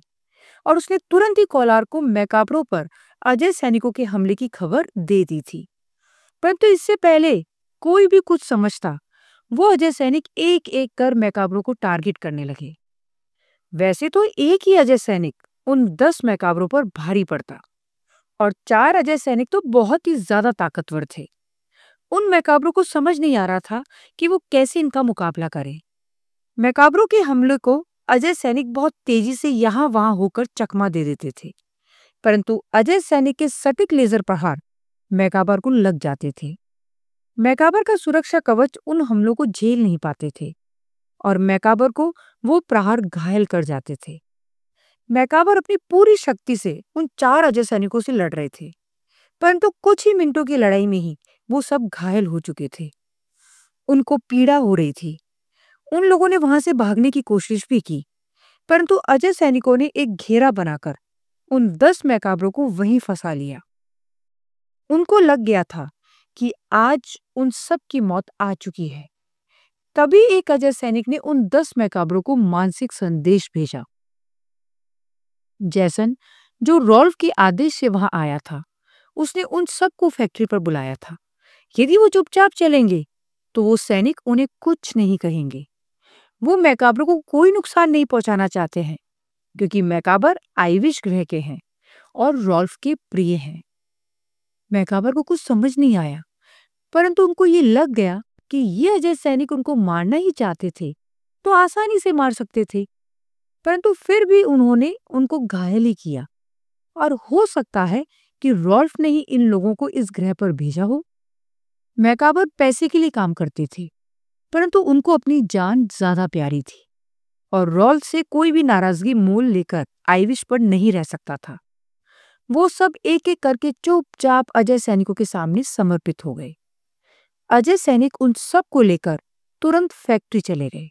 और उसने तुरंत ही कोलार को मैकाबरों पर अजय सैनिकों के हमले की खबर दे दी थी। परंतु इससे पहले कोई भी कुछ समझता, वो अजय सैनिक एक एक कर मैकाबरों को टारगेट करने लगे। वैसे तो एक ही अजय सैनिक उन 10 मैकाबरों पर भारी पड़ता और 4 अजय सैनिक तो बहुत ही ज्यादा ताकतवर थे। उन मैकाबरों को समझ नहीं आ रहा था कि वो कैसे इनका मुकाबला करें। मैकाबरों के हमले को अजय सैनिक बहुत तेजी से यहां वहां होकर चकमा दे देते थे, परंतु अजय सैनिक के सटीक लेजर प्रहार मैकाबर को लग जाते थे। मैकाबर का सुरक्षा कवच उन हमलों को झेल नहीं पाते थे और मैकाबर को वो प्रहार घायल कर जाते थे। मैकाबर अपनी पूरी शक्ति से उन 4 अजय सैनिकों से लड़ रहे थे, परंतु कुछ ही मिनटों की लड़ाई में ही वो सब घायल हो चुके थे। उनको पीड़ा हो रही थी। उन लोगों ने वहां से भागने की कोशिश भी की, परंतु अजय सैनिकों ने एक घेरा बनाकर उन 10 मैकाबरों को वहीं फंसा लिया। उनको लग गया था कि आज उन सब की मौत आ चुकी है। तभी एक अजय सैनिक ने उन 10 मैकाबरों को मानसिक संदेश भेजा। जैसन, जो रॉल्फ के आदेश से वहां आया था, उसने उन सबको फैक्ट्री पर बुलाया था। यदि वो चुपचाप चलेंगे तो वो सैनिक उन्हें कुछ नहीं कहेंगे। वो मैकाबरों को कोई नुकसान नहीं पहुंचाना चाहते हैं, क्योंकि मैकाबर आइविश ग्रह के हैं और रॉल्फ के प्रिय हैं। मैकाबर को कुछ समझ नहीं आया, परंतु उनको ये लग गया कि ये अजय सैनिक उनको मारना ही चाहते थे तो आसानी से मार सकते थे, परंतु फिर भी उन्होंने उनको घायल ही किया। और हो सकता है कि रॉल्फ ने ही इन लोगों को इस ग्रह पर भेजा हो। मैकाबर पैसे के लिए काम करते थे, परंतु उनको अपनी जान ज्यादा प्यारी थी और रॉल्फ से कोई भी नाराजगी मोल लेकर आइविश पर नहीं रह सकता था। वो सब एक एक करके चुपचाप अजय सैनिकों के सामने समर्पित हो गए। अजय सैनिक उन सब को लेकर तुरंत फैक्ट्री चले गए।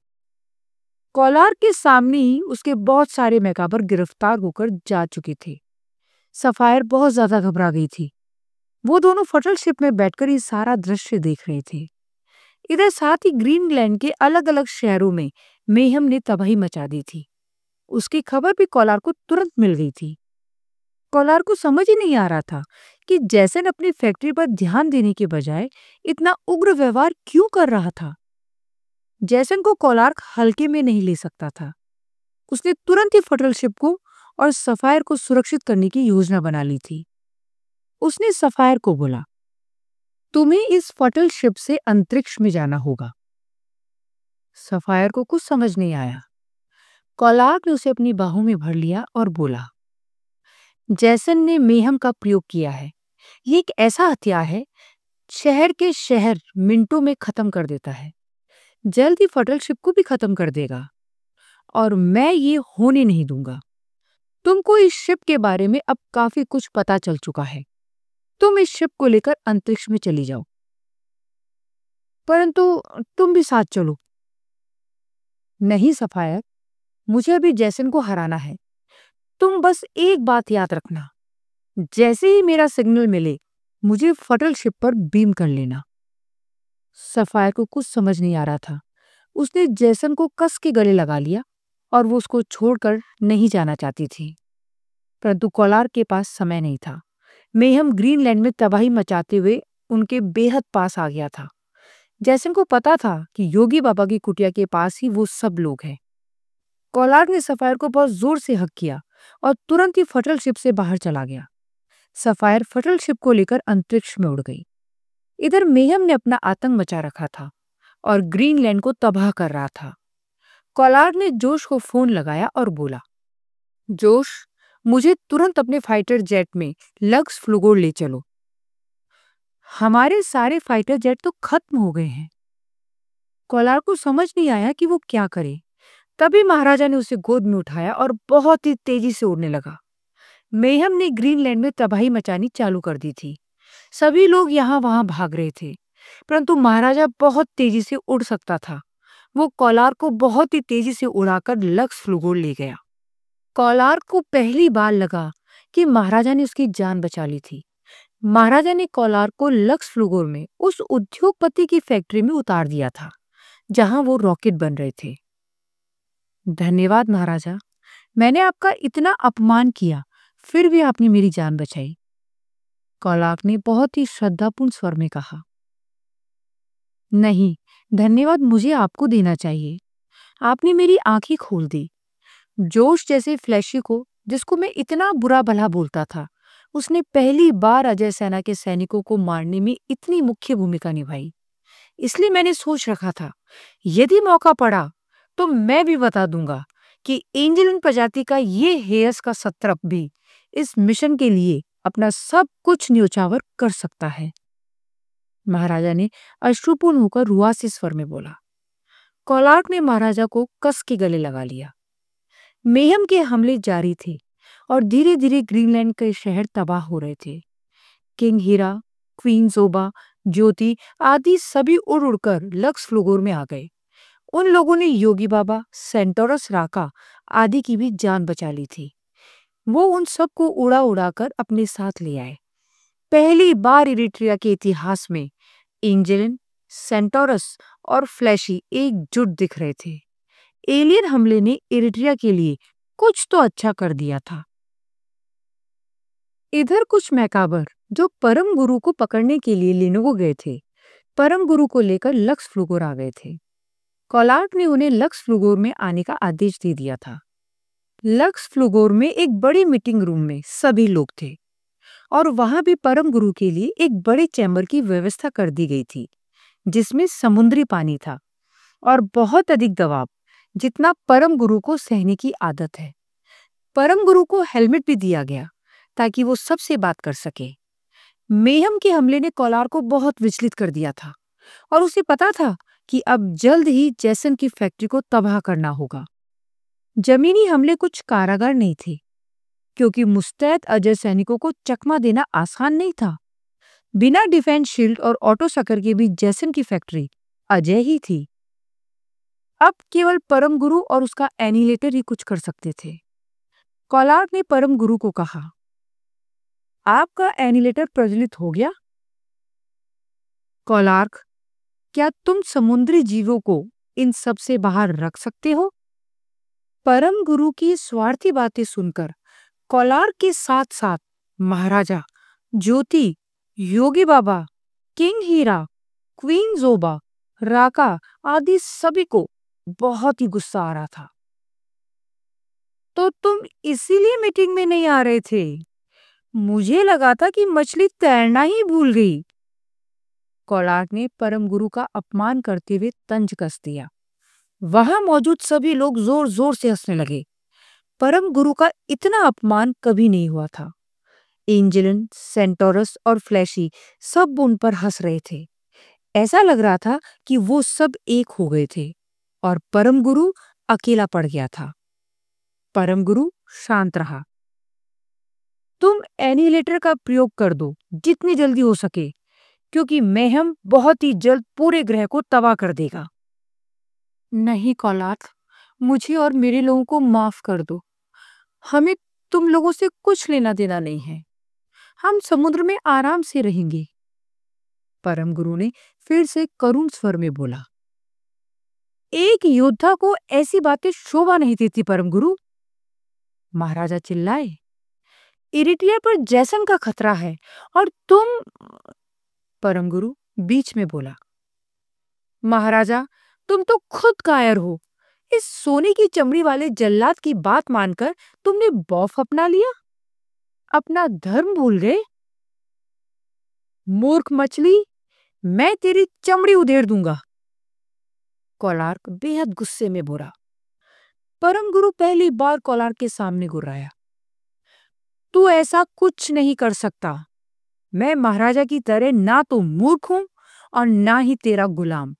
कोलार के सामने ही उसके बहुत सारे मैकाबर गिरफ्तार होकर जा चुके थे। सफायर बहुत ज्यादा घबरा गई थी। वो दोनों फटल शिप में बैठकर ये सारा दृश्य देख रहे थे। इधर साथ ही ग्रीनलैंड के अलग अलग शहरों में मेहम ने तबाही मचा दी थी। उसकी खबर भी कोलार को तुरंत मिल गई थी। कोलार को समझ ही नहीं आ रहा था कि जैसन अपनी फैक्ट्री पर ध्यान देने के बजाय इतना उग्र व्यवहार क्यों कर रहा था। जैसन को कोलार हल्के में नहीं ले सकता था। उसने तुरंत ही फटल शिप को और सफायर को सुरक्षित करने की योजना बना ली थी। उसने सफायर को बोला, तुम्हें इस फटल शिप से अंतरिक्ष में जाना होगा। सफायर को कुछ समझ नहीं आया। कोलार ने उसे अपनी बाहों में भर लिया और बोला, जैसन ने मेहम का प्रयोग किया है। ये एक ऐसा हथियार है, शहर के शहर मिनटों में खत्म कर देता है। जल्द ही फटल शिप को भी खत्म कर देगा और मैं ये होने नहीं दूंगा। तुमको इस शिप के बारे में अब काफी कुछ पता चल चुका है। तुम इस शिप को लेकर अंतरिक्ष में चली जाओ, परंतु तुम भी साथ चलो। नहीं सफायर, मुझे अभी जैसन को हराना है। तुम बस एक बात याद रखना, जैसे ही मेरा सिग्नल मिले मुझे फटल शिप पर बीम कर लेना। सफायर को कुछ समझ नहीं आ रहा था। उसने जैसन को कस के गले लगा लिया और वो उसको छोड़कर नहीं जाना चाहती थी, परंतु कोलार के पास समय नहीं था। मेहम ग्रीनलैंड में तबाही मचाते हुए उनके बेहद पास आ गया था। जैसन को पता था कि योगी बाबा की कुटिया के पास ही वो सब लोग हैं। कोलार ने सफायर को बहुत जोर से हक किया और तुरंत ही फटल शिप से बाहर चला गया। सफायर फटल शिप को लेकर अंतरिक्ष में उड़ गई। इधर मेहम ने अपना आतंक मचा रखा था और ग्रीनलैंड को तबाह कर रहा था। कोलार ने जोश को फोन लगाया और बोला, जोश, मुझे तुरंत अपने फाइटर जेट में लक्स फ्लुगोर ले चलो। हमारे सारे फाइटर जेट तो खत्म हो गए हैं। कोलार को समझ नहीं आया कि वो क्या करे। तभी महाराजा ने उसे गोद में उठाया और बहुत ही तेजी से उड़ने लगा। मेहम ने ग्रीनलैंड में तबाही मचानी चालू कर दी थी। सभी लोग यहाँ वहां भाग रहे थे, परंतु महाराजा बहुत तेजी से उड़ सकता था। वो कोलार को बहुत ही तेजी से उड़ाकर लक्स फ्लुगोर ले गया। कोलार को पहली बार लगा कि महाराजा ने उसकी जान बचा ली थी। महाराजा ने कोलार को लक्स फ्लुगोर में उस उद्योगपति की फैक्ट्री में उतार दिया था जहां वो रॉकेट बन रहे थे। धन्यवाद महाराजा, मैंने आपका इतना अपमान किया, फिर भी आपने मेरी जान बचाई। कोलार ने बहुत ही श्रद्धापूर्ण स्वर में कहा। नहीं, धन्यवाद मुझे आपको देना चाहिए। आपने मेरी आंखें खोल दी। जोश जैसे फ्लैशी को, जिसको मैं इतना बुरा भला बोलता था, उसने पहली बार अजय सेना के सैनिकों को मारने में इतनी मुख्य भूमिका निभाई। इसलिए मैंने सोच रखा था, यदि मौका पड़ा तो मैं भी बता दूंगा कि एंजेलन प्रजाति का ये हेयस का सत्रप भी इस मिशन के लिए अपना सब कुछ न्योछावर कर सकता है। महाराजा ने अश्रुपूर्ण होकर रुआसी स्वर में बोला। कोलार्क ने महाराजा को कस के गले लगा लिया। मेहम के हमले जारी थे और धीरे धीरे ग्रीनलैंड के शहर तबाह हो रहे थे। किंग हीरा, क्वीन जोबा, ज्योति आदि सभी उड़ उड़कर लक्स फ्लुगोर में आ गए। उन लोगों ने योगी बाबा, सेंटोरस, राका आदि की भी जान बचा ली थी। वो उन सबको उड़ा उड़ाकर अपने साथ ले आए। पहली बार इरिट्रिया के इतिहास में एंजेलिन, सेंटोरस और फ्लैशी एकजुट दिख रहे थे। एलियन हमले ने इरिट्रिया के लिए कुछ तो अच्छा कर दिया था। इधर कुछ मैकाबर जो परम गुरु को पकड़ने के लिए लेनोगो गए थे, परम गुरु को लेकर लक्स फ्लुगोर आ गए थे। कोलार्क ने उन्हें लक्स फ्लुगोर में आने का आदेश दे दिया था। लक्स फ्लुगोर में एक बड़ी मीटिंग रूम में सभी लोग थे और वहां भी परम गुरु के लिए एक बड़े चैम्बर की व्यवस्था कर दी गई थी, जिसमें समुद्री पानी था और बहुत अधिक दबाव, जितना परम गुरु को सहने की आदत है। परम गुरु को हेलमेट भी दिया गया ताकि वो सबसे बात कर सके। मेहम के हमले ने कोलार को बहुत विचलित कर दिया था और उसे पता था कि अब जल्द ही जैसन की फैक्ट्री को तबाह करना होगा। जमीनी हमले कुछ कारागार नहीं थे, क्योंकि मुस्तैद अजय सैनिकों को चकमा देना आसान नहीं था। बिना डिफेंस शील्ड और ऑटो सकर के भी जैसन की फैक्ट्री अजय ही थी। अब केवल परम गुरु और उसका एनिलेटर ही कुछ कर सकते थे। कोलार्क ने परम गुरु को कहा, आपका एनिलेटर प्रज्वलित हो गया? कोलार्क, क्या तुम समुद्री जीवों को इन सब से बाहर रख सकते हो? परम गुरु की स्वार्थी बातें सुनकर कोलार्क के साथ साथ महाराजा, ज्योति, योगी बाबा, किंग हीरा, क्वीन जोबा, राका आदि सभी को बहुत ही गुस्सा आ रहा था। तो तुम इसीलिए मीटिंग में नहीं आ रहे थे? मुझे लगा था कि मछली तैरना ही भूल गई। कोलार्क ने परम गुरु का अपमान करते हुए तंज कस दिया। वहां मौजूद सभी लोग जोर जोर से हंसने लगे। परम गुरु का इतना अपमान कभी नहीं हुआ था। एंजेलिन, सेंटोरस और फ्लैशी सब उन पर हंस रहे थे। ऐसा लग रहा था कि वो सब एक हो गए थे और परम गुरु अकेला पड़ गया था। परम गुरु शांत रहा। तुम एनिलेटर का प्रयोग कर दो जितनी जल्दी हो सके, क्योंकि मेहम बहुत ही जल्द पूरे ग्रह को तबाह कर देगा। नहीं कोलार्क, मुझे और मेरे लोगों को माफ कर दो। हमें तुम लोगों से कुछ लेना देना नहीं है। हम समुद्र में आराम से रहेंगे। परम गुरु ने फिर से करुण स्वर में बोला। एक योद्धा को ऐसी बातें शोभा नहीं देती परम गुरु। महाराजा चिल्लाए। इरिट्रिया पर जैसन का खतरा है और तुम। परम गुरु बीच में बोला। महाराजा, तुम तो खुद कायर हो। इस सोने की चमड़ी वाले जल्लाद की बात मानकर तुमने बौफ अपना लिया, अपना धर्म भूल गए। मूर्ख मछली, मैं तेरी चमड़ी उधेड़ दूंगा। कोलार्क बेहद गुस्से में बोला। परम गुरु पहली बार कोलार्क के सामने गुर्राया। तू ऐसा कुछ नहीं कर सकता। मैं महाराजा की तरह ना तो मूर्ख हूं और ना ही तेरा गुलाम।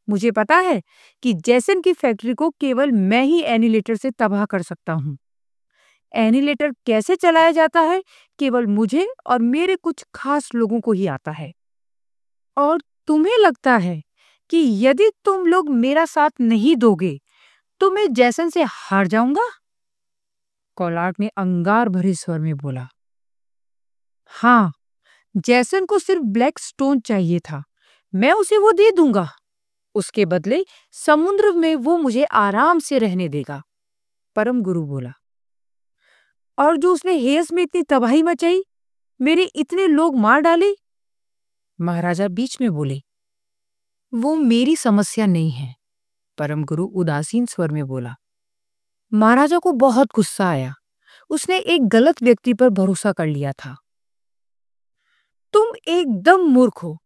मुझे पता है कि जैसन की फैक्ट्री को केवल मैं ही एनिलेटर से तबाह कर सकता हूं। एनिलेटर कैसे चलाया जाता है केवल मुझे और मेरे कुछ खास लोगों को ही आता है। और तुम्हें लगता है कि यदि तुम लोग मेरा साथ नहीं दोगे तो मैं जैसन से हार जाऊंगा? कोलार्क ने अंगार भरे स्वर में बोला। हाँ, जैसन को सिर्फ ब्लैक स्टोन चाहिए था, मैं उसे वो दे दूंगा। उसके बदले समुद्र में वो मुझे आराम से रहने देगा। परम गुरु बोला। और जो उसने हेस में इतनी तबाही मचाई, मेरे इतने लोग मार डाले। महाराजा बीच में बोले। वो मेरी समस्या नहीं है। परम गुरु उदासीन स्वर में बोला। महाराजा को बहुत गुस्सा आया। उसने एक गलत व्यक्ति पर भरोसा कर लिया था। तुम एकदम मूर्ख हो।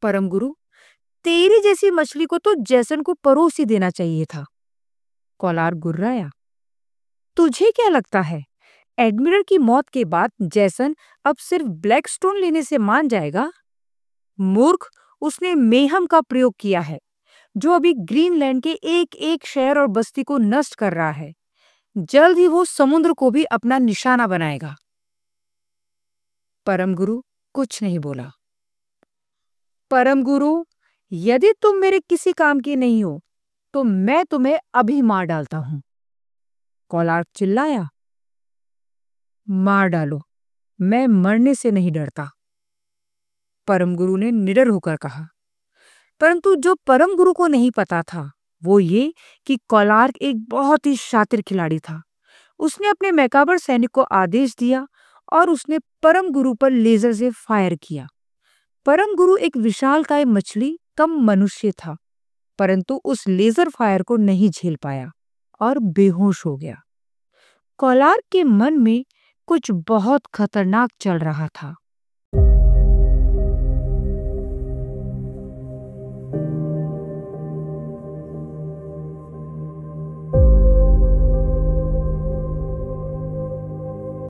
परम गुरु, तेरी जैसी मछली को तो जैसन को परोस ही देना चाहिए था। कोलार्क गुर्राया। तुझे क्या लगता है एडमिरल की मौत के बाद जैसन अब सिर्फ ब्लैकस्टोन लेने से मान जाएगा? मूर्ख, उसने मेहम का प्रयोग किया है, जो अभी ग्रीनलैंड के एक एक शहर और बस्ती को नष्ट कर रहा है। जल्द ही वो समुद्र को भी अपना निशाना बनाएगा। परम गुरु कुछ नहीं बोला। परम गुरु, यदि तुम मेरे किसी काम की नहीं हो तो मैं तुम्हें अभी मार डालता हूं। कोलार्क चिल्लाया। मार डालो, मैं मरने से नहीं डरता, परम गुरु ने निडर होकर कहा। परंतु जो परम गुरु को नहीं पता था वो ये कि कोलार्क एक बहुत ही शातिर खिलाड़ी था। उसने अपने मैकाबर सैनिक को आदेश दिया और उसने परम गुरु पर लेजर से फायर किया। परम गुरु एक विशालकाय मछली कम मनुष्य था, परंतु उस लेजर फायर को नहीं झेल पाया और बेहोश हो गया। कोलार्क के मन में कुछ बहुत खतरनाक चल रहा था।